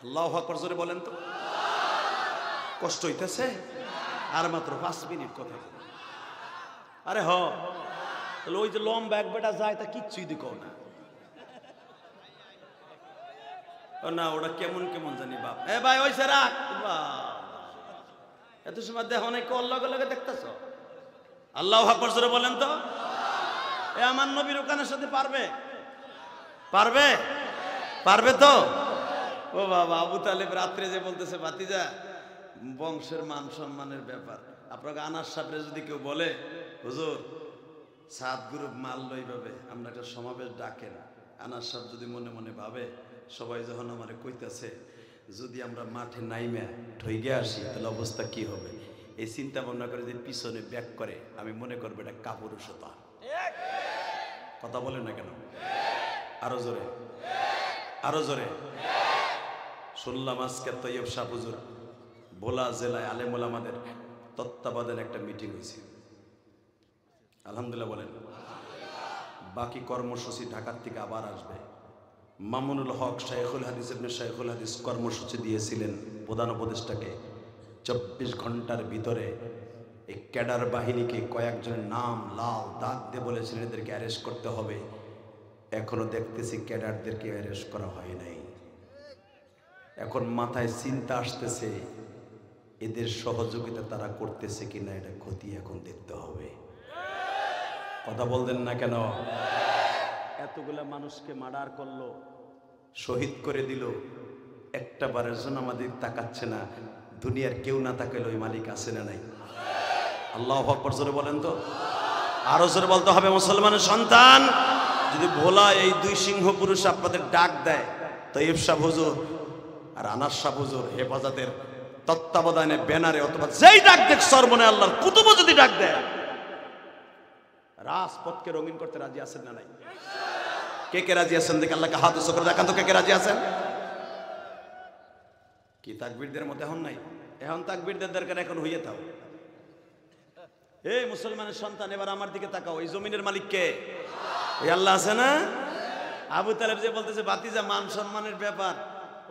Speaker 2: আল্লাহু আকবার জোরে বলেন তো। কষ্ট হইতেছে? আর মাত্র 5 মিনিট কথা। আরে হ, তাহলে ওই যে লম্বা এক বেটা যায় তা কিচ্ছুই দেখো না। না ওটা কেমন কেমন জানি বাপ। এ ভাই ওই সেরা এত সময় দেখ অনেক লগে লগে দেখতেছ। আল্লাহু আকবার জোরে বলেন তো। এ আমার নবী রোকানের সাথে পারবে? পারবে? পারবে তো? ও বাবা, আবু তালেব রাত্রে যে বলতেছে ভাতিজা বংশের মান সম্মানের ব্যাপার, আপনাকে আনাস সাহেবরে যদি কেউ বলে হুজুর 7 গ্রুপ মাল লই ভাবে আমরা একটা সমাবেশ ডাকেন, আনাস সাহেব যদি মনে মনে ভাবে সবাই যখন আমারে কইতাছে যদি আমরা মাঠে নাইমা ঠইগে আসি তাহলে অবস্থা কি হবে, এই চিন্তা ভাবনা করে যদি পিছনে ব্যাক করে, আমি মনে করবো এটা কাপুরুষতা। কথা বলেন না কেন? আরো জোরে, আরো জোরে। শুনলাম আজকে তৈয়ব শাহ হুজুর ভোলা জেলায় আলেম ওলামাদের তত্ত্বাবধানে একটা মিটিং হয়েছে। আলহামদুলিল্লাহ বলেন। বাকি কর্মসূচি ঢাকার থেকে আবার আসবে। মামুনুল হক শাইখুল হাদিস ইবনে শাইখুল হাদিস কর্মসূচি দিয়েছিলেন প্রধান উপদেষ্টাকে 24 ঘন্টার ভিতরে এই ক্যাডার বাহিনীকে কয়েকজনের নাম লাল দাগ দিয়ে বলেছিলেন এদেরকে অ্যারেস্ট করতে হবে। এখনো দেখতেছি ক্যাডারদেরকে অ্যারেস্ট করা হয় নাই। এখন মাথায় চিন্তা আসতেছে এদের সহযোগিতা তারা করতেছে কিনা, এটা ক্ষতি এখন দেখতে হবে। কথা বলতেন না কেন? এতগুলা মানুষকে মার্ডার করলো, শহীদ করে দিল, একটা বারের জন্য আমাদের তাকাচ্ছে না। দুনিয়ার কেউ না তাকাইলে ওই মালিক আছে না নাই? আল্লাহু আকবার জোরে বলেন তো, আরো জোরে বলতে হবে। মুসলমানের সন্তান, যদি ভোলা এই দুই সিংহ পুরুষ আপনাদের ডাক দেয়, তৈয়ব শাহ হুজুর আর আনাস শাহ হুজুর হেফাজতের তত্ত্বাবধানে ব্যানারে অথবা যেই ডাক দেখ সর্বনে আল্লাহর কুতুব যদি ডাক দেয়, রাজপথকে রঙিন করতে রাজি আছেন না নাই? কে কে রাজি আছেন? দেখে আল্লাহকে হাত উঁচু করে দেখান তো কে কে রাজি আছেন। কি তাকবীরদের মধ্যে এখন নাই? এখন তাকবীরদের দরকার, এখন হইয়ে থাও। এই মুসলমানের সন্তান, এবার আমার দিকে তাকাও। এই জমিনের মালিক কে? এই আল্লাহ আছে না? আবু তালেব যে বলতেছে ভাতিজা মান সম্মানের ব্যাপার,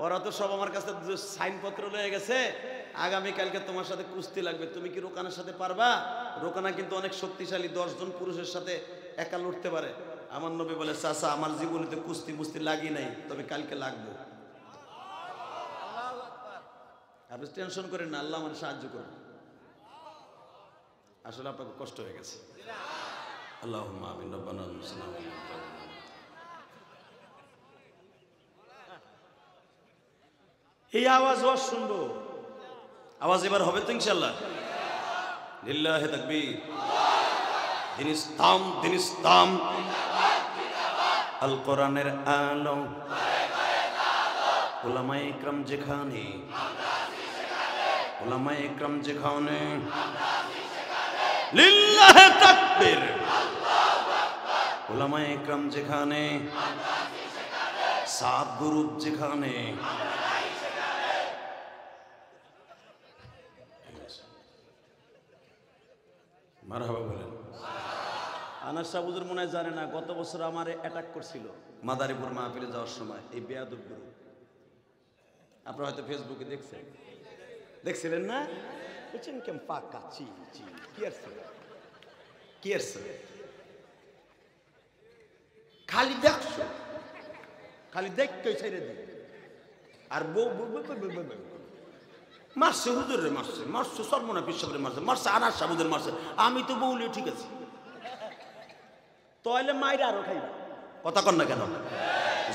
Speaker 2: ওরা তো সব আমার কাছে সাইনপত্র লয়ে গেছে, আগামীকালকে তোমার সাথে কুস্তি লাগবে, তুমি কি রোকানের সাথে পারবা? রোকানা কিন্তু অনেক শক্তিশালী, 10 জন পুরুষের সাথে একা লড়তে পারে। আমার নবী বলে, চাচা আমার জীবনে তো কুস্তি মুস্তি লাগি নাই, তবে কালকে লাগবো। আপনি টেনশন করেন না, আল্লাহ আমার সাহায্য করবে। আসলে আপনাকে কষ্ট হয়ে গেছে। আল্লাহুম্মা আমিন। রব্বানা মুসলিম। এই আওয়াজ ওয়াজ শুনবো, আওয়াজ এবার হবে তো ইনশাআল্লাহ। লিল্লাহি তাকবীর। দিন ইসলাম, দিন ইসলাম, আল কোরআনের আলো, উলামায়ে ইকরাম যেখানে, উলামায়ে ইকরাম যেখানে, লিল্লাহি তাকবীর, উলামায়ে ইকরাম যেখানে, সাত গুরু যেখানে, মারহাবা বলেন। আনাস শাহ হুজুর মনে হয় জানে না, গত বছর আমারে অ্যাটাক করছিল মাদারীপুর মাহফিলে যাওয়ার সময় এই বেয়াদব গুরু। আপনারা হয়তো ফেসবুকে দেখছেন, দেখছিলেন না? বুঝছেন কেম পাকা চি চি কি আছে, কি আছে? খালি দেখছো, খালি দেখতে ছেড়ে দিই। আর বউ মারছে, হুজুরে মারছে, মারছে সর্বনা বিশ্বরে মারছে, মারছে আনাস শাহ হুজুর মারছে। আমি তো বউলে ঠিক আছে, তাহলে মাইরে আরো খাইবা। কথা কন না কেন?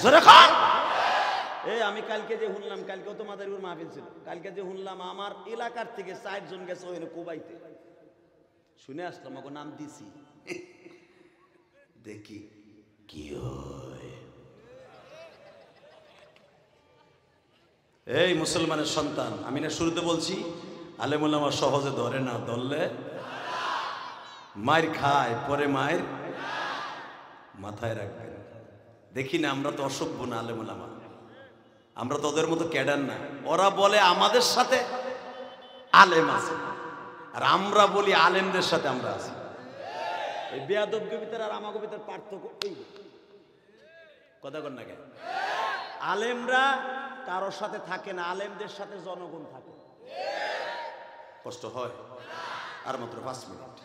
Speaker 2: জোরে কর। এই আমি কালকে যে শুনলাম, কালকেও তো মাদারীপুর মাহফিল ছিল, কালকে যে শুনলাম আমার এলাকার থেকে 4 জন গেছে ওখানে কোবাইতে। শুনে আসলাম, ওকে নাম দিছি, দেখি কি হয়। এই মুসলমানের সন্তান, আমি না শুরুতে বলছি আলেম ওলামা সহজে ধরে না, ধরলে মায়ের খায়, পরে মায়ের মাথায় রাখবেন। দেখি না, আমরা তো অসভ্য না আলেম ওলামা, আমরা তো ওদের মতো ক্যাডার না। ওরা বলে আমাদের সাথে আলেম আছে, আর আমরা বলি আলেমদের সাথে আমরা আছি। এই বেয়াদব কবিতার আর আমার কবিতার পার্থক্য এই। কথা কন না কেন? আলেমরা কারোর সাথে থাকে না, আলেমদের সাথে জনগণ থাকে। কষ্ট হয়? আর মাত্র 5 মিনিট।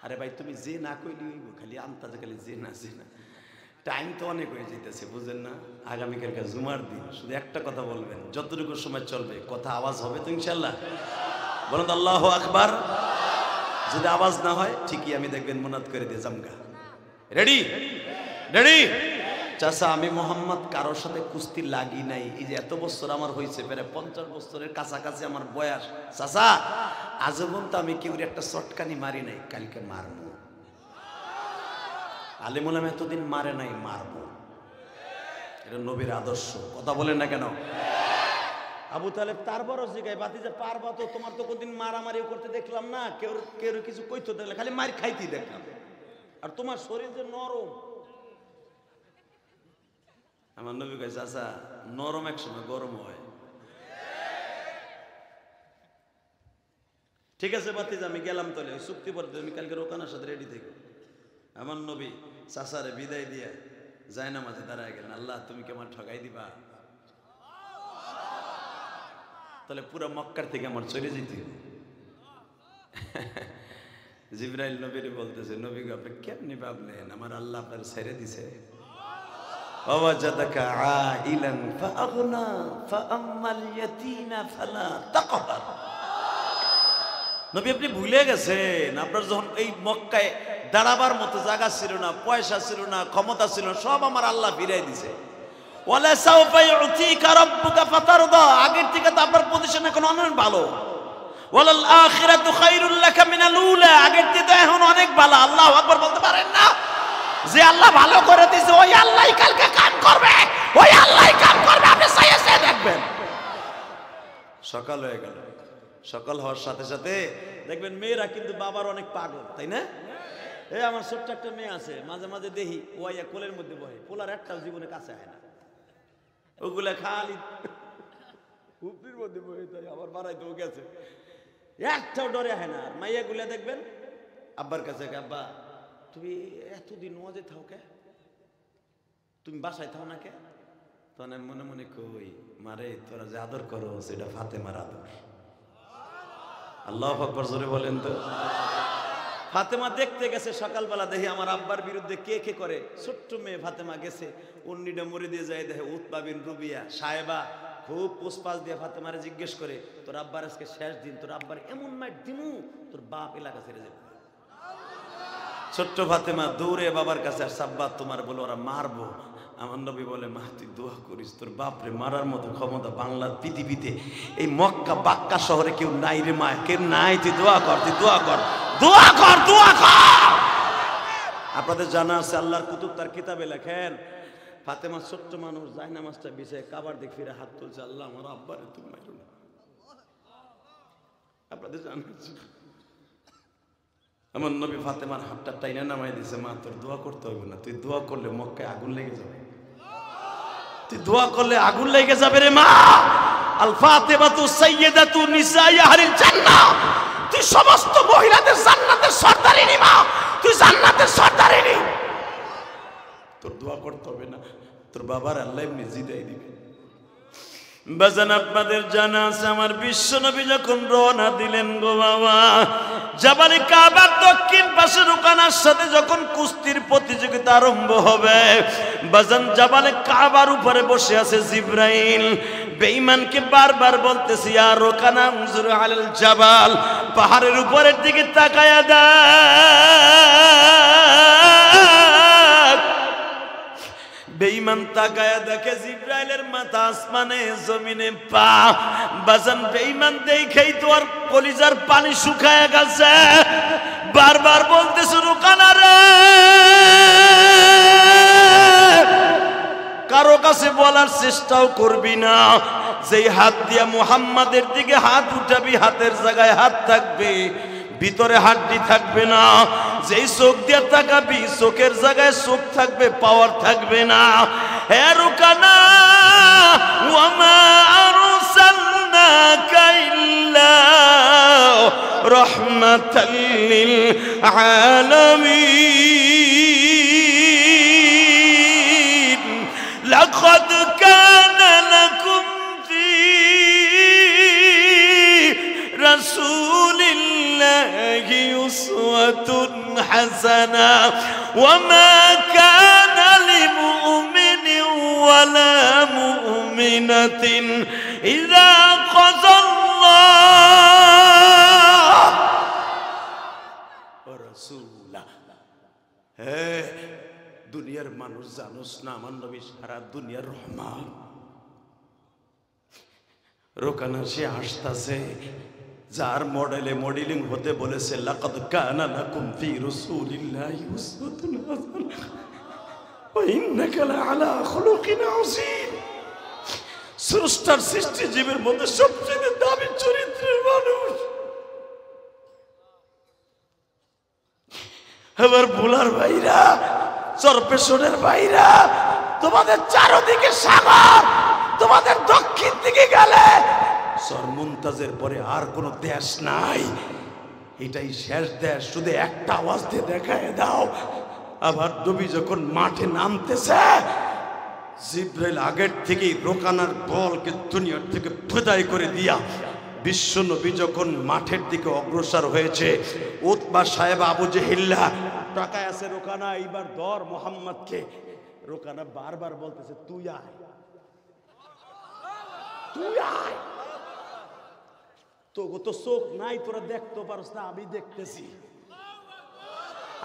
Speaker 2: আরে ভাই তুমি যে না কইলি খালি আন্তাজে, খালি যে না যে না, টাইম তো অনেক হয়ে যেতেছে, বুঝেন না? আগামীকালকে জুমার দিন, শুধু একটা কথা বলবেন, যতটুকু সময় চলবে কথা আওয়াজ হবে তো ইনশাল্লাহ? বলুন তো আল্লাহু আকবার। যদি আওয়াজ না হয় ঠিকই আমি দেখবেন মুনাত করে দিয়ে জামগা। রেডি? রেডি? চাচা আমি মোহাম্মদ কারোর সাথে কুস্তি লাগি নাই, এই যে এত বছর আমার হয়েছে, প্রায় 50 বছরের কাছাকাছি আমার বয়স। চাচা আজীবন তো আমি কেউ একটা চটকানি মারি নাই, কালকে মারবো। আলেম ওলামা এতদিন মারে নাই, মারবো। এটা নবীর আদর্শ। কথা বলেন না কেন? আবু তালেব তারপরও জিগায়, বাতিজা পারবা তো? তোমার তো কোনদিন মারামারিও করতে দেখলাম না, কেউ কেউ কিছু কইতো দেখলাম, খালি মার খাইতেই দেখলাম, আর তোমার শরীর যে নরম। আমার নবী কয়, চাচা নরম এক সময় গরম হয়। ঠিক আছে বাতিজা আমি গেলাম, তাহলে ওই চুক্তি পরে তুমি কালকে রোকানার সাথে রেডি থেকো। আমার নবী চাচারে বিদায় দিয়ে যায় না, মাঝে দাঁড়ায় গেলেন, আল্লাহ তুমি কি আমার ঠকাই দিবা? তাহলে পুরো মক্কার থেকে আমার চলে যেতে হবে। জিবরাইল নবীরে বলতেছে, নবী গো আপনি কেমনি ভাবলেন আমার আল্লাহ আপনার ছেড়ে দিছে? ওয়াজাদাকা আইলান ফাআগনা ফাআম্মাল ইয়াতীমা ফালা তাকহার। নবী আপনি ভুলে গেছেন, আপনার যখন এই মক্কায় দাঁড়াবার মতো জায়গা ছিল না, পয়সা ছিল না, ক্ষমতা ছিল না, সব আমার আল্লাহ ফিরাই দিছে। ওয়ালা সাউফা ইউতিকা রাব্বুকা ফাতারদা, আগের থেকে তো আপনার পজিশন এখন অনেক ভালো। ওয়ালাল আখিরাতু খায়রুল লাকা মিনাল উলা, আগের থেকে এখন অনেক ভালো। আল্লাহু আকবার বলতে পারেন না? যে আল্লাহ ভালো করে দিয়েছে ওই আল্লাহই কালকে কাম করবে, ওই আল্লাহই কাম করবে, আপনি চাইয়ে দেখবেন। সকাল হয়ে গেল, সকাল হওয়ার সাথে সাথে দেখবেন মেয়েরা কিন্তু বাবার অনেক পাগল, তাই না? এই আমার ছোট্ট একটা মেয়ে আছে, মাঝে মাঝে দেখি ওয়াইয়া কোলের মধ্যে বহে, পোলার একটাও জীবনে কাছে হয় না, ওগুলা খালি উপরির মধ্যে বহে, তাই আবার বাড়াইতে ও গেছে, একটাও ডরে হয় না। মাইয়া গুলা দেখবেন আব্বার কাছে, আব্বা তুমি এতদিন ওয়াজে থাও কে, তুমি বাসায় থাও না কে? তখন আমি মনে মনে কই, মারে তোরা যে আদর করো সেটা ফাতেমার আদর। আল্লাহু আকবার জোরে বলেন তো। ফাতেমা দেখতে গেছে সকালবেলা, দেখি আমার আব্বার বিরুদ্ধে কে কে করে। ছোট্ট মেয়ে ফাতেমা গেছে, উন্নিটা মরে দিয়ে যায়, দেখে উতবা বিন রুবিয়া সাহেবা খুব পুষ্পাস দিয়ে ফাতেমারে জিজ্ঞেস করে, তোর আব্বার আজকে শেষ দিন, তোর আব্বার এমন মাইট দিমু তোর বাপ এলাকা ছেড়ে যাবে। ছোট্ট ফাতেমা দৌড়ে বাবার কাছে, আর সাব্বা তোমার বলে ওরা মারবো। আমার নবী বলে, মা তুই দোয়া করিস, তোর বাপরে মারার মতো ক্ষমতা বাংলার পৃথিবীতে এই মক্কা বাক্কা শহরে কেউ নাই রে মা, কেউ নাই, তুই দোয়া কর, তুই দোয়া কর, দোয়া কর, দোয়া কর। আপনাদের জানা আছে আল্লাহর কুতুব তার কিতাবে লেখেন, ফাতেমা ছোট্ট মানুষ যায় নামাজটা বিছায় কাবার দিক ফিরে হাত তুলছে, আল্লাহ আমার আব্বারে তুমি মাইরো না। আপনাদের জানা আছে আমার নবী ফাতেমার হাতটা টাইনা নামাই দিছে, মা তোর দোয়া করতে হবে না, তুই দোয়া করলে মক্কায় আগুন লেগে যাবে, তুই দোয়া করলে আগুন লেগে যাবে রে মা। আল ফাতিমাতু সাইয়্যিদাতু নিসাই আহলিল জান্নাহ, তুই সমস্ত মহিলাদের জান্নাতের সর্দারিনী মা, তুই জান্নাতের সর্দারিনী, তোর দোয়া করতে হবে না, তোর বাবার আল্লাহ এমনি জিদাই দিবে। বাজান আপনাদের জানা আছে আমার বিশ্ব নবী যখন রওনা দিলেন গো বাবা, জাবালে কাবার দক্ষিণ পাশে রুকানার সাথে যখন কুস্তির প্রতিযোগিতা আরম্ভ হবে, বাজান জাবালে কাবার উপরে বসে আছে জিবরাইল। বেঈমানকে বারবার বলতেছি, ইয়া রুকানা উনজুর আলাল জাবাল, পাহাড়ের উপরের দিকে তাকায়া দেখ। বেঈমান তাকায়া দেখে জিবরাইলের মাথা আসমানে, জমিনে পা। বাজান বেঈমান দেখেই তো আর কলিজার পানি শুকায়া গেছে, বারবার বলতেছে, রুকানা রে, কারো কাছে বলার চেষ্টাও করবি না, যেই হাত দিয়া মুহাম্মাদের দিকে হাত উঠাবি হাতের জায়গায় হাত থাকবে, ভিতরে হাড্ডি থাকবে না, যেই চোখ দিয়ে তাকাবি চোখের জায়গায় চোখ থাকবে, পাওয়ার থাকবে না। হে রুকানা, ওয়ামা আরসালনাকা ইল্লা রাহমাতাল লিল আলামিন, লাকাদ কানা লাকুম ফি রাসূলিল্লাহি উসওয়াতুন হাসানা, ওয়ামা কানা লিমুমিনিন ওয়ালা মুমিনাতিন ইযা কাযাল্লাহু ওয়া রাসূলুহু। হে দুনিয়ার মানুষ, জানোস না আমার নবী সারা দুনিয়ার রহমান। রোকানা সে আসতেছে, যার মডেলে মডেলিং হতে বলেছে, লাকাদ কানা লাকুম ফি রাসূলিল্লাহি উসওয়াতুন হাসানাহ ওয়া ইন্নাকা লাআলা খুলুকিন আযীম। স্রষ্টার সৃষ্টি জীবের মধ্যে সবচেয়ে দামি চরিত্রের মানুষ। এবার ভোলার ভাইরা, চরপেশনের ভাইরা, তোমাদের চারদিকে সাগর, তোমাদের দক্ষিণ দিকে গেলে সরমুনতাজের পরে আর কোনো দেশ নাই, এটাই শেষ দেশ, শুধু একটা আওয়াজ দিয়ে দেখায় দাও। আবার নবী যখন মাঠে নামতেছে, জিব্রাইল আগের থেকেই রোকানার দলকে দুনিয়ার থেকে বিদায় করে দিয়া বিশ্ব নবী যখন মাঠের দিকে অগ্রসর হয়েছে, উতবা সাহেব আবু জেহিল্লা টাকায় আছে রোকানা এইবার ধর মোহাম্মদকে। রোকানা বারবার বলতেছে তুই আয়, তুই আয়, তো তো চোখ নাই, তোরা দেখতে পারস না, আমি দেখতেছি।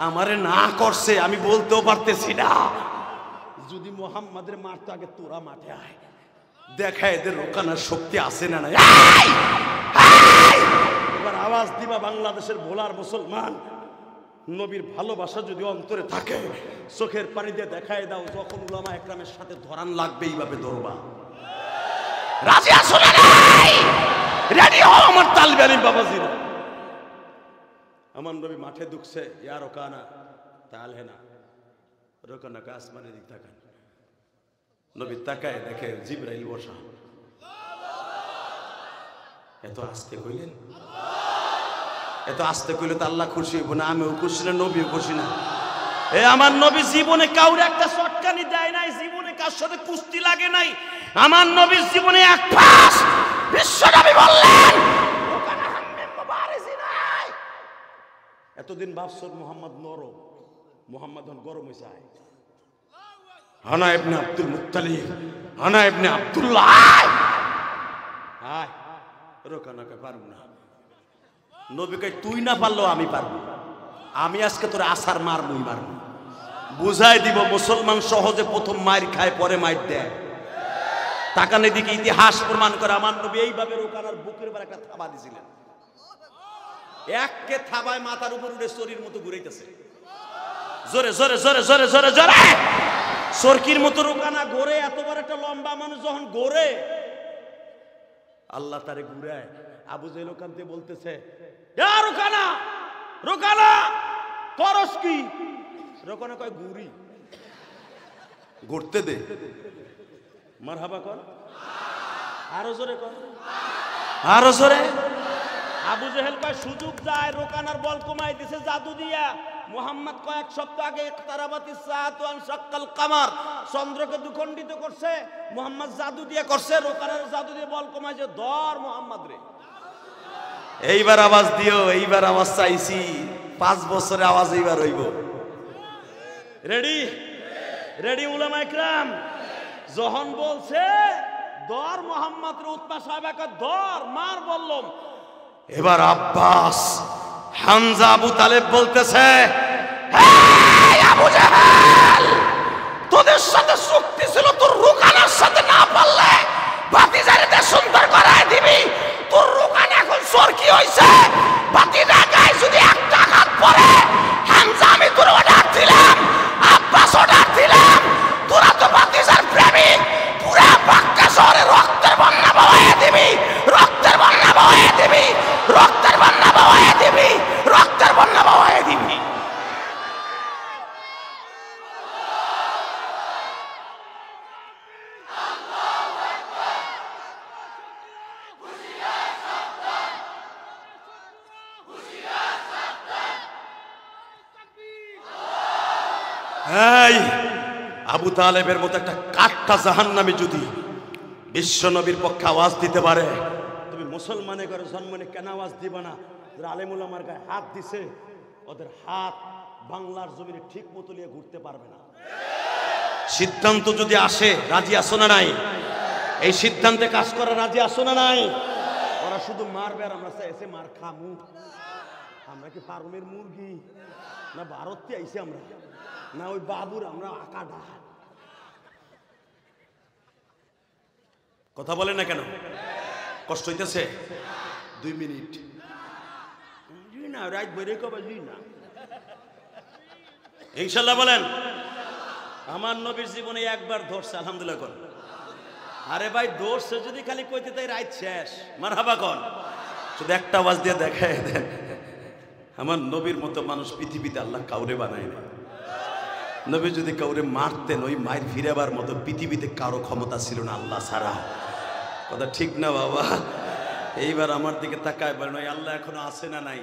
Speaker 2: আমারে না করছে, আমি বলতেও পারতেছি না। যদি মোহাম্মদের মারতো আগে তোরা মাঠে আয়, দেখা এদের রোকানোর শক্তি আছে না নাই। এবার আওয়াজ দিবা বাংলাদেশের ভোলার মুসলমান, নবীর ভালোবাসা যদি অন্তরে থাকে চোখের পানি দিয়ে দেখায় দাও, যখন উলামা একরামের সাথে ধরান লাগবে এইভাবে ধরবা। রাজি আছো না নাই? রেডি হও আমার তালবে আলী বাবাজিরা। আমার নবী মাঠে ঢুকছে, ইয়া রোকানা তাহলে না, রোকানা কে আসমানের দিক তাকান। নবী তাকায় দেখে জিবরাইল বসা। এত আস্তে কইলেন, এত আস্তে কইলে তো আল্লাহ খুশি হইব না, আমিও খুশি না, নবীও খুশি না। এ আমার নবী জীবনে কাউরে একটা শটকানি দেয় নাই, জীবনে কার সাথে কুস্তি লাগে নাই। আমার নবীর জীবনে এক পাস বিশ্ব নবী বললেন রোকানা হাম্মে মুবারিজি নাই। এতদিন ভাবছর মোহাম্মদ নরম, মোহাম্মদ গরম হইছে। হানা ইবনে আব্দুল মুত্তালিব, হানা ইবনে আব্দুল্লাহ, আয় রোকানাকে পারবো না। নবী কই তুই না পারলো আমি পারবো, আমি আজকে তোর আসার মারবই মারবো। বুঝাই দিব মুসলমান সহজে প্রথম মার খায় পরে মার দেয়। তাকানের দিকে ইতিহাস প্রমাণ করে আমার নবী এইভাবে রোকানার বুকের উপর একটা থাবা দিছিলেন। এককে থাবায় মাথার উপর উঠে চোরির মতো ঘুরাইতেছে, জোরে জোরে জোরে জোরে জোরে জোরে সরকির মতো রোকানা ঘোরে। এত বড় একটা লম্বা মানুষ যখন ঘোরে, আল্লাহ তারে ঘুরায়। আবু জেহেল ওখান থেকে বলতেছে ইয়া রোকানা, রোকানা করস কি? রোকানা কয় ঘুরি, ঘুরতে দে। মারহাবা কর, আরো জোরে কর, আরো জোরে। আবু জেহেল কয় সুযোগ যায়, রোকানার বল কমাই দিছে জাদু দিয়া। মুহাম্মদ কয়েক সপ্তাহ আগে ইকতারাবাতিস সাআতু ওয়ান শাক্কাল কামার, চন্দ্রকে দুখণ্ডিত করছে, মুহাম্মদ জাদু দিয়ে করছে। রোকানার জাদু দিয়ে বল কমাইছে, ধর মুহাম্মদ রে। এইবার আওয়াজ দিও, এইবার আওয়াজ চাইছি, 5 বছরে আওয়াজ এইবার হইব। রেডি রেডি উলামা ইকরাম যখন বলছে ধর মুহাম্মদ রে, উতবা সাহেবকে ধর মার বললাম। এবার আব্বাস হামজা আবু তালেব বলতেছে এই আবু জাহেল, তোদের সাথে চুক্তি ছিল তোর রোকানার সাথে না পারলে ভাতিজারে দে সুন্দর করায় দিবি। তোর রোকানা এখন সরকি হইছে, ভাতিজা গায়ে যদি একটা হাত পড়ে, হামজা আমি তোর অর্ডার দিলাম, আব্বাস অর্ডার দিলাম, তোরা তো ভাতিজার প্রেমিক, পুরা বাক্কা শহরে রক্তের বন্যা বহায়ে দিবি, রক্তের বন্যা বহায়ে দিবি, রক্তের বন্যা বহায়ে দিবি, রক্তের বন্যা বহায়ে দিবি। এই আবু তালেবের মতো একটা কাঠটা জাহান্নামী যদি বিশ্ব নবীর পক্ষে আওয়াজ দিতে পারে, তুমি মুসলমানের ঘরে জন্ম নিয়ে কেন আওয়াজ দিবা না? যারা আলেম উলামার গায়ে হাত দিছে, ওদের হাত বাংলার জমিনে ঠিক মতো নিয়ে ঘুরতে পারবে না। সিদ্ধান্ত যদি আসে, রাজি আসো না নাই? এই সিদ্ধান্তে কাজ করা রাজি আসো না নাই? ওরা শুধু মারবে আর আমরা এসে মার খামু। আমরা কি ফার্মের মুরগি না ভারত থেকে আইসি আমরা, না ওই বাবুর আমরা আকাটা? কথা বলেন না কেন? কষ্ট হইতেছে? 2 মিনিট না, রাত বেড়ে কবে না ইনশাল্লাহ বলেন। আমার নবীর জীবনে একবার ধরছে, আলহামদুলিল্লাহ কর। আরে ভাই ধরছে যদি খালি কইতে তাই রাত শেষ, মারহাবা কর। শুধু একটা আওয়াজ দিয়ে দেখায় দেন, আমার নবীর মতো মানুষ পৃথিবীতে আল্লাহ কাউরে বানায় না। নবী যদি কাউরে মারতেন, ওই মায়ের ফিরাবার মতো পৃথিবীতে কারো ক্ষমতা ছিল না আল্লাহ ছাড়া। কথা ঠিক না বাবা? এইবার আমার দিকে তাকায় বলেন, ওই আল্লাহ এখনো আছে না নাই?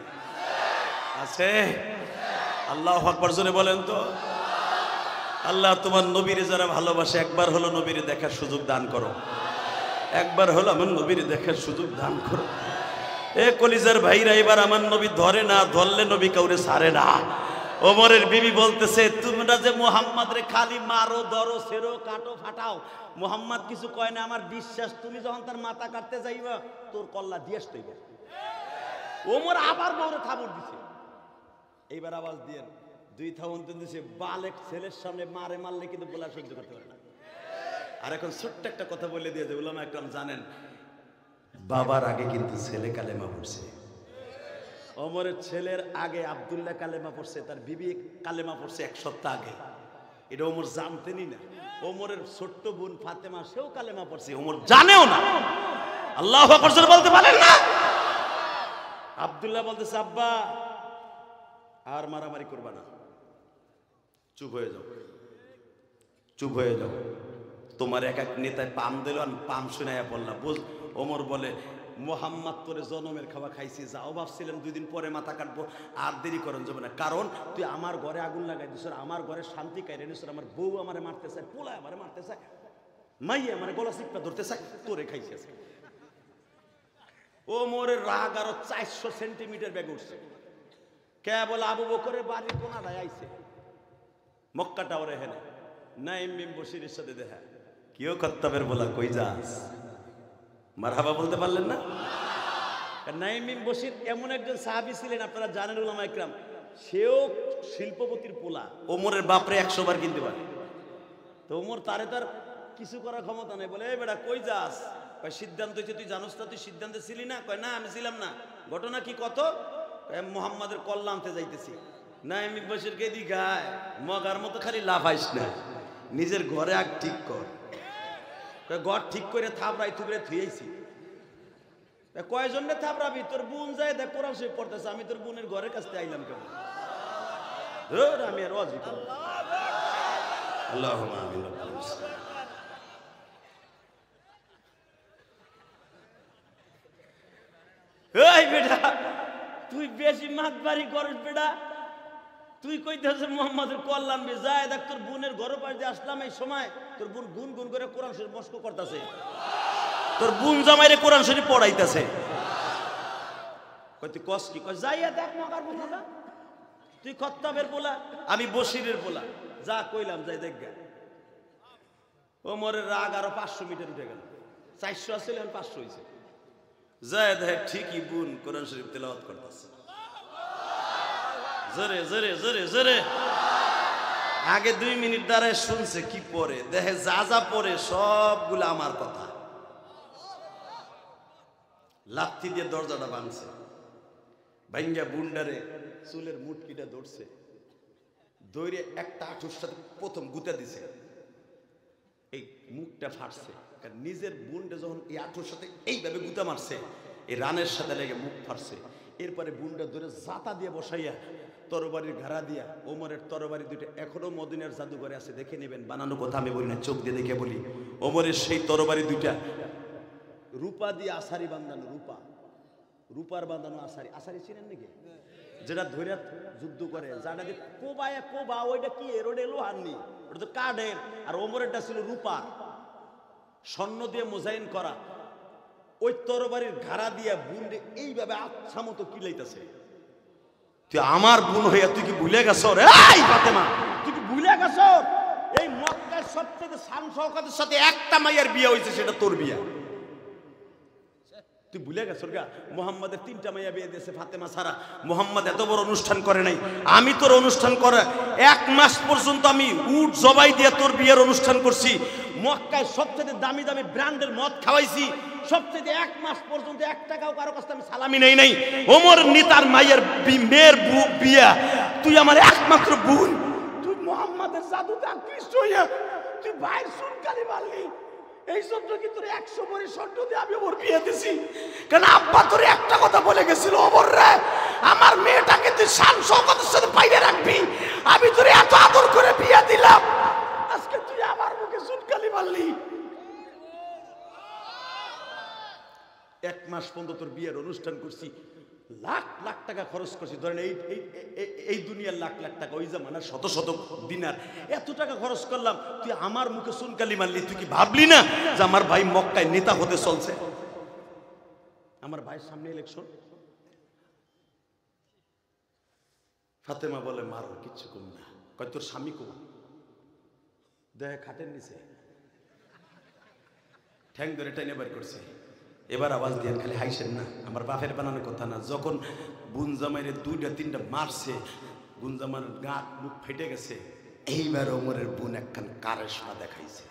Speaker 2: আছে। আল্লাহু আকবার জোরে বলেন তো। আল্লাহ তোমার নবীরে যারা ভালোবাসে একবার হলো নবীরে দেখার সুযোগ দান করো, একবার হলো আমার নবীরে দেখার সুযোগ দান করো। এ কলিজার ভাইরা, এবার আমার নবী ধরে না, ধরলে নবী কাউরে ছাড়ে না। ওমরের বিবি বলতেছে, তোমরা যে মুহাম্মদ রে খালি মারো, ধরো, ছেড়ো, কাটো, ফাটাও, মুহাম্মদ কিছু কয় না। আমার বিশ্বাস তুমি যখন তার মাথা কাটতে যাইবা তোর কল্লা দিয়েস তৈব। ওমর আবার বউরে থাবড় দিছে। এইবার আওয়াজ দিয়ে দুই থাবন দিছে, বালেক ছেলের সামনে মারে মারলে কিন্তু বলা সহ্য করতে পারে না। আর এখন ছোট্ট একটা কথা বলে দিয়ে যে উলামা একরাম জানেন, বাবার আগে কিন্তু ছেলে কালেমা পড়ছে। ওমরের ছেলের আগে আব্দুল্লাহ কালেমা পড়ছে, তার বিবি কালেমা পড়ছে 1 সপ্তাহ আগে। এটা ওমর জানতেনই না। ওমরের ছোট্ট বোন ফাতেমা সেও কালেমা পড়ছে, ওমর জানেও না। আল্লাহু আকবার বলতে পারেন না। আব্দুল্লাহ বলতেছে, আব্বা আর মারামারি করবা না, চুপ হয়ে যাও, চুপ হয়ে যাও। তোমার এক এক নেতায় পাম দিল, আমি পাম শুনাইয়া বললাম। ওমর বলে, মোহাম্মদ তোরে জনমের খাওয়া খাইছি, যাও ভাবছিলাম 2 দিন পরে মাথা কাটবো, আর দেরি করেন যাবে না। কারণ তুই আমার ঘরে আগুন লাগাই দিস, আমার ঘরে শান্তি কাইরে নিস, আমার বউ আমারে মারতে চায়, পোলায় আমারে মারতে চায়, মাইয়া আমার গলা চিপটা ধরতে চায়, তোরে খাইছে। ওমরের রাগ আরো 400 সেন্টিমিটার বেগে উঠছে। কেবল আবু বকরের বাড়ির কোনায় আইছে, মক্কা টাওয়ারে হেনে নাইম মিম বশিরের সাথে দেখা। কেউ কর্তব্যের বলা, কই যাস? মারহাবা বলতে পারলেন না? নাইম মিম বশির এমন একজন সাহাবী ছিলেন, আপনারা জানেন উলামা ইকরাম, সেও শিল্পপতির পোলা। ওমরের বাপরে 100 বার কিনতে পারে। তো ওমর তার কিছু করার ক্ষমতা নেই। বলে, এই বেটা কই যাস? কয় সিদ্ধান্ত হয়েছে, তুই জানোস না? তুই সিদ্ধান্তে ছিলি না? কয় না, আমি ছিলাম না। ঘটনা কি কত? মুহাম্মাদের কল্লা আনতে যাইতেছি। নাইম মিম বশিরকে দি গায়, মগার মতো খালি লাফাইস না, নিজের ঘরে আগ ঠিক কর। ঘর ঠিক করে থাপড়াই থুবড়ে থুয়েছি। কয়জনে থাপড়াবি? তোর বোন যায় দেখ কোরআন শরীফ পড়তেছে, আমি তোর বোনের ঘরের কাছে আইলাম কেন? আমি আর ওয়াজ করব। আল্লাহুম্মা আমিন। এই বেটা, তুই বেশি মাতবাড়ি করিস বেটা। তুই কইতেছ মুহাম্মাদের কল্যাণ বে, যায় দেখ তোর বোনের ঘর পাশ দিয়ে আসলাম, এই সময় তোর বোন গুন গুন করে কোরআন শরীফ মস্ক করতেছে, তোর বোন জামাইরে কোরআন শরীফ পড়াইতেছে। কই তুই কস কি? কই যাইয়া দেখ মগার বোন না, তুই খত্তাবের পোলা, আমি বশিরের পোলা, যা কইলাম যাই দেখ গা। ওমরের রাগ আরো 500 মিটার উঠে গেল। 400 আসলে 500 হয়েছে। যায় দেখ ঠিকই বোন কোরআন শরীফ তেলাওয়াত করতেছে। জোরে জোরে জোরে জোরে। আগে 2 মিনিট দাঁড়ায় শুনছে কি পরে, দেখে যা যা পরে সবগুলো আমার কথা। লাথি দিয়ে দরজাটা ভাঙছে, ভাঙ্গা বুন্ডারে চুলের মুটকিটা ধরছে, দৌড়ে একটা আঁঠুর সাথে প্রথম গুতা দিছে, এই মুখটা ফাটছে। কারণ নিজের বুন্ডে যখন এই আঁঠুর সাথে এইভাবে গুতা মারছে, এই রানের সাথে লেগে মুখ ফাটছে। এরপরে বুন্ডা ধরে জাতা দিয়ে বসাইয়া তরবারির ঘাড়া দিয়া, ওমরের তরবারি 2টা এখনো মদিনার জাদুঘরে আছে, দেখে নেবেন, বানানো কথা আমি বলি না, চোখ দিয়ে দেখে বলি। ওমরের সেই তরবারি 2টা রূপা দিয়ে আসারি বাঁধানো, রূপার বাঁধানো আসারি। আসারি ছিলেন নাকি? যেটা ধরে যুদ্ধ করে, যাটা দিয়ে কোবা, ওইটা কি এরোডে লোহার নি, ওটা তো কাঠের। আর ওমরেরটা ছিল রূপার, স্বর্ণ দিয়ে মোজাইন করা। ওই তরবারির ঘাড়া দিয়া বুনডে এইভাবে আচ্ছা মতো কিলাইতেছে। তুই আমার বোন হইয়া তুই কি ভুলে গেছ রে? এই ফাতেমা, তুই কি ভুলে গেছ? এই মক্কার সবচেয়ে শান শওকতের সাথে একটা মাইয়ার বিয়ে হয়েছে, সেটা তোর বিয়া। তুই ভুলে গেছ গা? মুহাম্মাদের 3টা মাইয়া বিয়ে দিয়েছে ফাতেমা ছাড়া। মুহাম্মদ এত বড় অনুষ্ঠান করে নাই। আমি তোর অনুষ্ঠান করে 1 মাস পর্যন্ত আমি উট জবাই দিয়ে তোর বিয়ের অনুষ্ঠান করছি। মক্কায় সবচেয়ে দামি দামি ব্র্যান্ডের মদ খাওয়াইছি। সবচেয়ে 1 মাস পর্যন্ত 1 টাকাও কারো কাছে আমি সালামি নেই নাই। ওমর নিতার মাইয়ের মেয়ের বিয়া, তুই আমার একমাত্র বোন, তুই মুহাম্মাদের জাদুতে আকৃষ্ট হইয়া তুই ভাইয়ের সুনকালি মারলি। এই জন্য কি তোর 100 ভরি স্বর্ণ দিয়ে আমি ওর বিয়ে দিছি। কারণ আব্বা তোর একটা কথা বলে গেছিল, ওমর রে, আমার মেয়েটাকে তুই শান শওকতের সাথে পাইরে রাখবি। আমি তোর এত আদর করে বিয়ে দিলাম, আজকে তুই আমার মুখে সুনকালি মারলি। 1 মাস পর্যন্ত তোর বিয়ের অনুষ্ঠান করছি, লাখ লাখ টাকা খরচ করছি, ধরেন এই দুনিয়ার লাখ লাখ টাকা, ওই জামানার শত শত দিনার, এত টাকা খরচ করলাম, তুই আমার মুখে সুনকালি মারলি, তুই কি ভাবলি না যে আমার ভাই মক্কায় নেতা হতে চলছে? আমার ভাইয়ের সামনে ইলেকশন। ফাতেমা বলে মারো, কিচ্ছু কম না। কয় তোর স্বামী কো? দেহে খাটের নিচে ঠ্যাং ধরে টেনে বের করছে। এবার আওয়াজ দিয়ে খালি হাইছেন না, আমার বাপের বানানোর কথা না। যখন গুনজামাইরে 2টা 3টা মারছে, গুনজামার গা মুখ ফেটে গেছে, এইবার ওমরের বোন একখান কারেশমা দেখাইছে।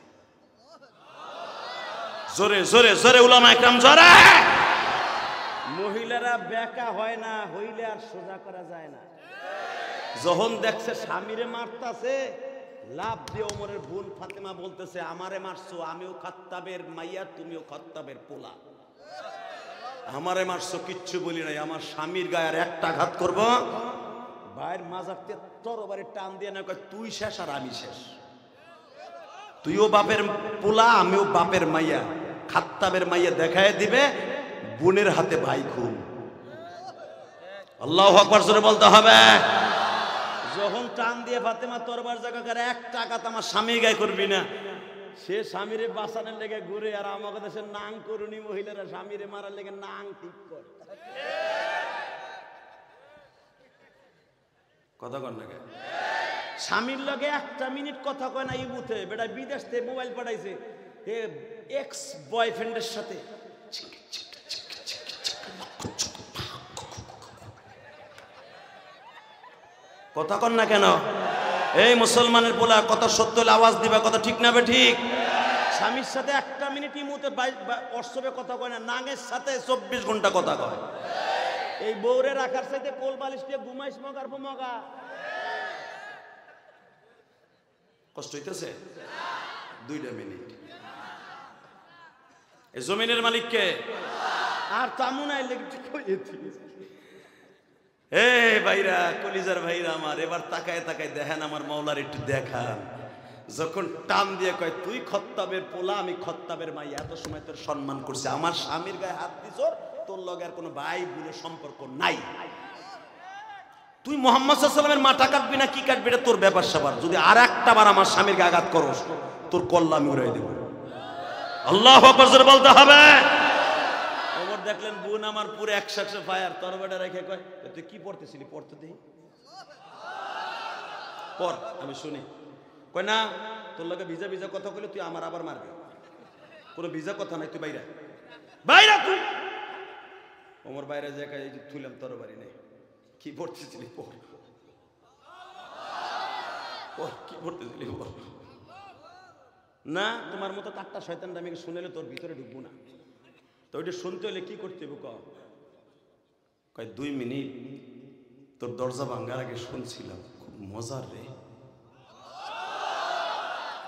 Speaker 2: জোরে জোরে জোরে উলামা একরাম জোরে। মহিলারা বেকা হয় না, হইলে আর সোজা করা যায় না। যখন দেখছে স্বামীরে মারতাছে, লাভ দিয়ে ওমরের বোন ফাতেমা বলতেছে, আমারে মারছো, আমিও খাত্তাবের মাইয়া, তুমিও খাত্তাবের পোলা, আমারে মারছো, কিচ্ছু বলি নাই, আমার স্বামীর গায়ে আর একটা আঘাত করবো। ভাইয়ের মাজারতে তরবারি টান দিয়ে না, কয় তুই শেষ আর আমি শেষ, তুইও বাপের পোলা, আমিও বাপের মাইয়া, খাত্তাবের মাইয়া দেখায় দিবে, বোনের হাতে ভাই খুন। আল্লাহু আকবার জোরে বলতে হবে। যখন টান দিয়ে ফাতেমা তরবার জায়গা করে, একটা আঘাত আমার স্বামীর গায়ে করবি না, সে স্বামীরে বাঁচানোর লেগে ঘুরে। আর আমাকে দেশের নাং করুনি মহিলারা স্বামীরে মারার লেগে নাং ঠিক করে। কথা কর না, স্বামীর লগে 1টা মিনিট কথা কয় না। ইবুতে বেটা বিদেশ থেকে মোবাইল পাঠাইছে এক্স বয়ফ্রেন্ডের সাথে, কথা কর না কেন? এই মুসলমানের পোলা, কত সত্য আওয়াজ দিবা, কত ঠিক না বে ঠিক? স্বামীর সাথে 1টা মিনিট ইমুতে অর্শবে কথা কয় না, নাঙের সাথে 24 ঘন্টা কথা কয়। এই বউরে রাখার সাথে কোল বালিশ দিয়ে ঘুমাইস মগার মগা। কষ্ট হইতেছে? 2টা মিনিট। এই জমিনের মালিককে আর তামু নাই লেগে কইছি। এই ভাইরা, কলিজার ভাইরা আমার, এবার তাকায় তাকায় দেখেন আমার মাওলার, একটু দেখান। যখন টান দিয়ে কয় তুই খত্তাবের পোলা, আমি খত্তাবের মাই, এত সময় তোর সম্মান করছে, আমার স্বামীর গায়ে হাত দিছ, তোর লগে আর কোনো ভাই বোনের সম্পর্ক নাই। তুই মুহাম্মদ সাল্লাল্লাহু আলাইহি ওয়াসাল্লামের মাথা কাটবি না কি কাটবি এটা তোর ব্যাপার স্যাপার। যদি আর একটা বার আমার স্বামীর গায়ে আঘাত করস, তোর কল্লা আমি উড়াই দেব। আল্লাহু আকবার জোরে বলতে হবে। ওমর দেখলেন বোন আমার পুরো 100 ফায়ার, তরবারিটা রেখে কয় তুই কি পড়তেছিলি? পড়তে দেই, পড় আমি শুনি। কয় না, তোর লগে ভিজা ভিজা কথা কইলে তুই আমার আবার মারবি। কোনো ভিজা কথা নাই, তুই বাইরে বাইরে তুই। ওমর বাইরে যায়, এই যে থুইলাম তরবারি নেই, কি পড়তেছিলি? পড় পড়, কি পড়তেছিলি? পড় না, তোমার মতো কাটটা শয়তানটা আমি শুনেলে তোর ভিতরে ঢুকবো না। তো ওইটা শুনতে হলে কি করতে হবে? কয় 2 মিনিট তোর দরজা ভাঙ্গার আগে শুনছিলাম, খুব মজার রে,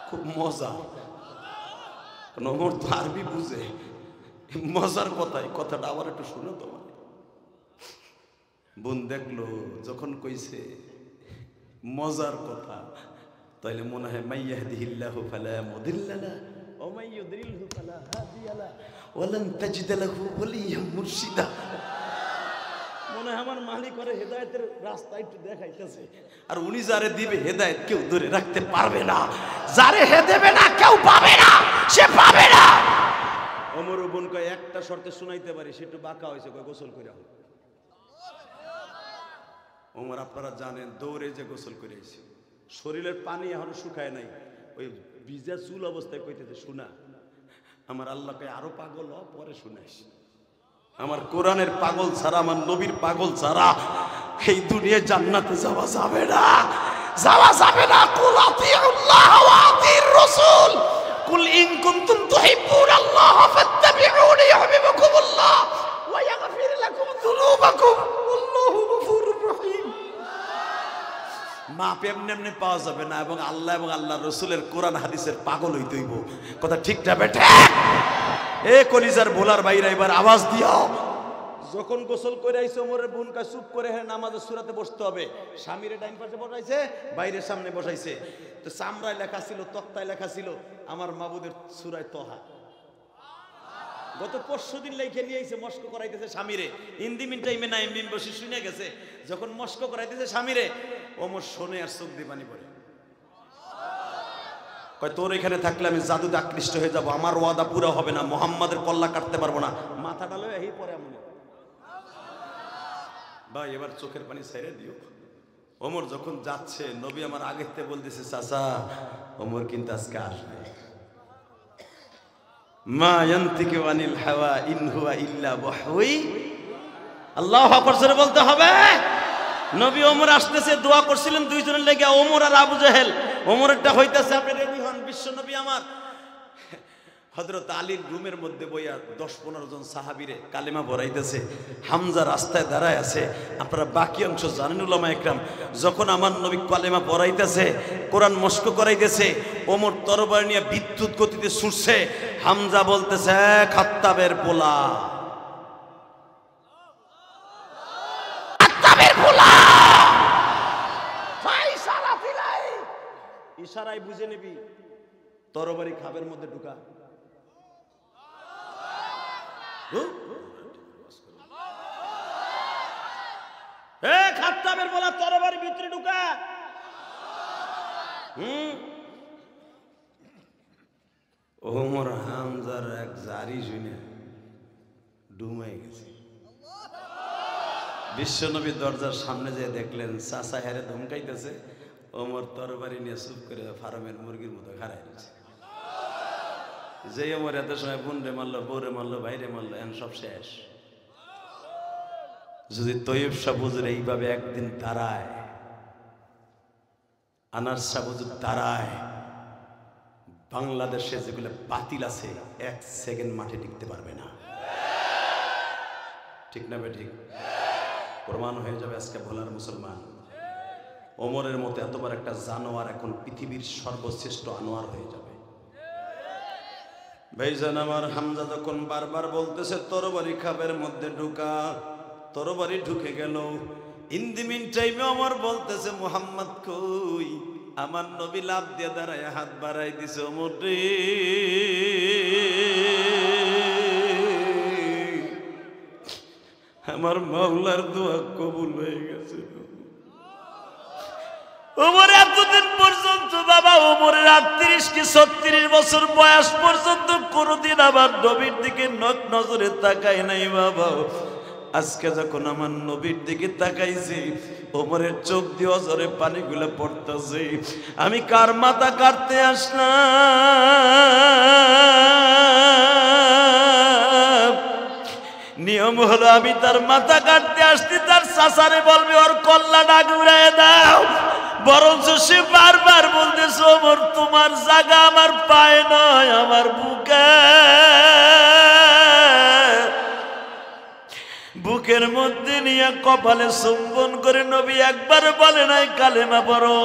Speaker 2: খুব মজা। ওমর তো আরবি বুঝে, মজার কথাই, কথাটা আবার একটু শুনো তোমার। বোন দেখলো যখন কইছে মজার কথা, তাইলে মনে হয় মাইয়াহদিহিল্লাহু ফালা মুদিল্লা লাহু ওয়া মান ইউদ্রিলহু ফালা হাদিয়া লাহু ওয়া লান তাজিদ লাহু ওয়ালিয়্যান মুরশিদা। মনে হয় আমার মালিক করে হেদায়েতের রাস্তা একটু দেখাইতেছে, আর উনি যারে দিবে হেদায়েত কেউ ধরে রাখতে পারবে না, যারে হে দেবে না কেউ পাবে না, সে পাবে না। ওমর বোন কয় একটা শর্তে শুনাইতে পারি, সে একটু বাঁকা হয়েছে, কয় গোসল কইরা। ওমর আপনারা জানেন দৌড়ে যে গোসল করে আইছে, শরীরের পানি এখনো শুকায় নাই, ওই ভিজা চুল অবস্থায় কইতেছে শোনা আমার আল্লাহকে আরো পাগল হ, পরে শুনাইস। আমার কোরআনের পাগল ছাড়া, আমার নবীর পাগল ছাড়া এই দুনিয়ায় জান্নাতে যাওয়া যাবে না, যাওয়া যাবে না। কুল আতিউল্লাহ ওয়া আতিউর রাসূল, কুল ইন কুনতুম তুহিব্বুনাল্লাহ ফাত্তাবিউনি ইউহিব্বুকুমুল্লাহ ওয়া ইয়াগফির লাকুম যুনুবাকুম আল্লাহু গফুরুর রহিম। মাপ এমনি এমনি পাওয়া যাবে না, এবং আল্লাহ এবং আল্লাহর রাসূলের কোরআন হাদিসের পাগল হইতে হইব। কথা ঠিকটা বেঠে? এ কলিজার ভোলার বাইরে এবার আওয়াজ দিও। যখন গোসল করে আইছে ওমরের বোন কা চুপ করে হ্যাঁ নামাজের সূরাতে বসতে হবে। স্বামীরে ডাইন পাশে বসাইছে, বাইরের সামনে বসাইছে। তো চামড়ায় লেখা ছিল, তক্তায় লেখা ছিল আমার মাবুদের সূরায়ে তোহা। গত 5 দিন লেখে নিয়ে এসে মস্ক করাইতেছে স্বামীরে। ইন্দি মিন টাইমে না এমবিম বসে শুনে গেছে, যখন মস্ক করাইতেছে স্বামীরে, ওমর শোনে আর চোখ দিয়ে পানি পড়ে। কয় তোর এখানে থাকলে আমি জাদুতে আকৃষ্ট হয়ে যাব, আমার ওয়াদা পুরো হবে না, মুহাম্মাদের কল্লা কাটতে পারবো না। মাথাটা লয়ে এই পরে এমন ভাই এবার চোখের পানি ছেড়ে দিও। ওমর যখন যাচ্ছে, নবী আমার আগেতে বলতেছে চাচা ওমর কিন্তু আজকে আসবে। মা ইয়ান্তিকু আনিল হাওয়া ইন হুয়া ইল্লা ওয়াহয়ি। আল্লাহু আকবার জোরে বলতে হবে। নবী ওমর আসতেছে, দোয়া করছিলেন দুইজনের লেগে, ওমর আর আবু জাহেল। ওমরেরটা হইতেছে, আপনি রেডি হন, বিশ্ব নবী আমার। হযরত আলীর রুমের মধ্যে বইয়া 10-15 জন সাহাবীরে কালেমা পড়াইতেছে। হামজা রাস্তায় দাঁড়ায় আছে। আপনারা বাকি অংশ জানেন উলামা একরাম। যখন আমার নবী কালেমা পড়াইতেছে, কোরআন মস্ক করাইতেছে, ওমর তরবারি নিয়ে বিদ্যুৎ গতিতে ছুটছে। হামজা বলতেছে খাত্তাবের পোলা, খাত্তাবের পোলা, ফাইসালা ফিলাই। ইশারায় বুঝে নিবি তরবারি খাবের মধ্যে ঢুকা। খাত্তাবের বলা তরবারি ভিতরে ঢুকা। ওমর হামজার এক জারি শুনে ডুমাই গেছে। বিশ্বনবী দরজার সামনে যে দেখলেন চাচা হেরে ধমকাইতেছে, ওমর তরবারি নিয়ে চুপ করে ফার্মের মুরগির মতো খাড়াই রয়েছে। যে ওমর এত সময় বোনরে মারলো, বউরে মারলো, ভাইরে মারলো, এখন সব শেষ। যদি তৈয়ব শাহ হুজুর এইভাবে একদিন দাঁড়ায়, আনার শাহ হুজুর দাঁড়ায়, বাংলাদেশে যেগুলো বাতিল আছে 1 সেকেন্ড মাঠে টিকতে পারবে না। ঠিক না ঠিক? প্রমাণ হয়ে যাবে আজকে ভোলার মুসলমান। ওমরের মতো এতবার একটা জানোয়ার এখন পৃথিবীর সর্বশ্রেষ্ঠ আনোয়ার হয়ে যাবে। ভাইজান আমার, হামজা যখন বারবার বলতেছে তরবারি খাবের মধ্যে ঢুকা, তরবারি ঢুকে গেল। ইন দি মিন টাইমে ওমর বলতেছে মুহাম্মদ কই? আমার নবী লাফ দিয়ে দাঁড়ায় হাত বাড়াই দিছে। ওমর রে, আমার মাওলার দোয়া কবুল হয়ে গেছে। ওমর এতদিন পর্যন্ত বাবা, ওমরের 38 কি 36 বছর বয়স পর্যন্ত কোনদিন আবার নবীর দিকে নজরে তাকায় নাই বাবা। আজকে যখন আমার নবীর দিকে তাকাইছি, ওমরের চোখ দিয়ে অজরে পানিগুলো পড়তেছে। আমি কার মাথা কাটতে আসলাম? নিয়ম হলো আমি তার মাথা কাটতে আসছি, তার চাচারে বলবে ওর কল্লাটা ঘুরাই দাও। বরঞ্চ সে বারবার বলতেছে ওমর তোমার জায়গা আমার পায়ে নয়, আমার বুকে। বুকের মধ্যে নিয়ে কপালে চুম্বন করে নবী একবার বলে নাই কালেমা পড়ো।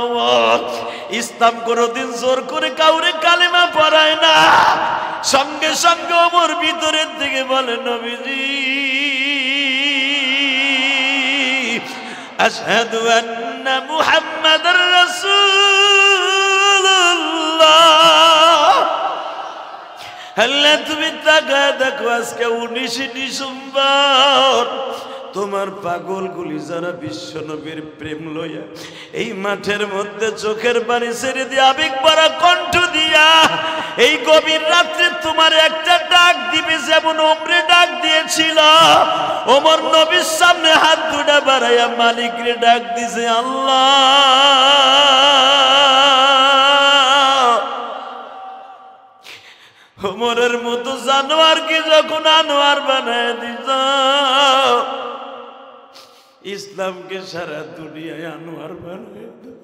Speaker 2: ইসলাম কোনদিন জোর করে কাউরে কালেমা পড়ায় না। সঙ্গে সঙ্গে ওমর ভিতরের দিকে বলে নবীজি আশহাদু আন্না মুহাম্মাদার রাসূলুল্লাহ। আল্লাহ তুমি তাকায় দেখো, আজকে 19 ডিসেম্বর তোমার পাগলগুলি যারা বিশ্ব নবীর প্রেম লইয়া এই মাঠের মধ্যে চোখের পানি ছেড়ে দিয়ে আবেগ ভরা কণ্ঠ দিয়া এই গভীর রাত্রে তোমার একটা ডাক দিবে, যেমন ওমরে ডাক দিয়েছিল। ওমর নবীর সামনে হাত দুটা বাড়াইয়া মালিকরে ডাক দিছে, আল্লাহ। ওমরের মতো জানোয়ারকে যখন আনোয়ার বানায় দিছ, ইসলামকে সারা দুনিয়ায় আনোয়ার বানায় দাও।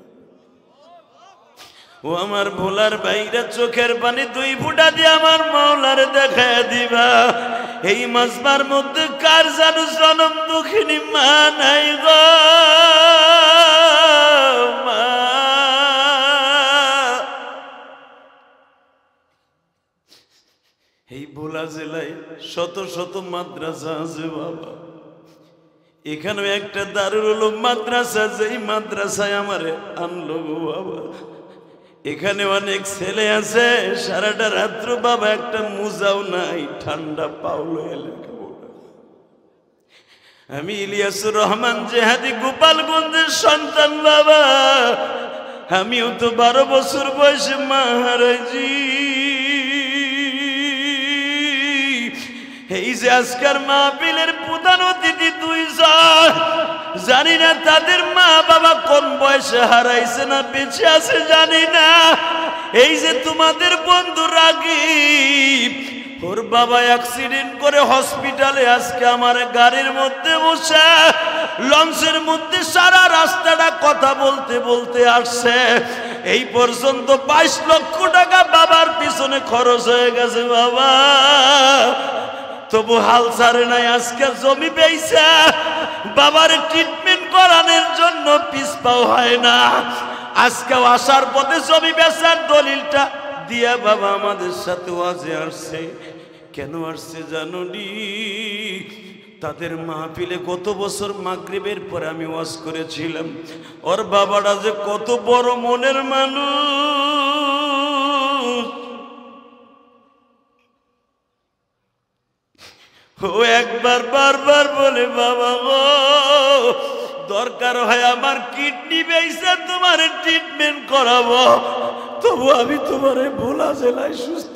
Speaker 2: ও আমার ভোলার বাইরা চোখের পানি 2 ফুটা দিয়ে আমার মাওলার দেখায় দিবা। এই মাজবার মধ্যে কার জানো জনম দুঃখিনী মা নাই গো মা। এই ভোলা জেলায় শত শত মাদ্রাসা আছে বাবা। এখানেও একটা দারুল উলুম মাদ্রাসা, যেই মাদ্রাসায় আমারে আনলো গো বাবা।
Speaker 1: এখানে অনেক ছেলে আছে সারাটা রাত্র বাবা একটা মুজাও নাই, ঠান্ডা পাউলো এলাকা। আমি ইলিয়াসুর রহমান জেহাদি গোপালগঞ্জের সন্তান বাবা, আমিও তো 12 বছর বয়সে মা হারাইছি। এই যে আজকের মাহফিলের প্রধান অতিথি 2 জন, জানি না তাদের মা বাবা কোন বয়সে হারাইছে না বেঁচে আছে জানি না। এই যে তোমাদের বন্ধু রাগীব, ওর বাবা অ্যাক্সিডেন্ট করে হসপিটালে, আজকে আমার গাড়ির মধ্যে বসে লঞ্চের মধ্যে সারা রাস্তাটা কথা বলতে বলতে আসছে। এই পর্যন্ত 22 লক্ষ টাকা বাবার পিছনে খরচ হয়ে গেছে বাবা, তবু হাল ছাড়ে নাই। আজকে জমি পেয়েছে বাবার ট্রিটমেন্ট করানোর জন্য, পিছপাও হয় না। আজকেও আসার পথে জমি বেচার দলিলটা দিয়া বাবা আমাদের সাথে ওয়াজে আসছে। কেন আসছে জানোনি? তাদের মাহফিলে গত বছর মাগরিবের পরে আমি ওয়াজ করেছিলাম, ওর বাবাটা যে কত বড় মনের মানুষ। ও একবার বারবার বলে, বাবা গো দরকার হয় আমার কিডনি বেচে তোমার ট্রিটমেন্ট করাবো, তবু আমি তোমার ভোলা জেলায় সুস্থ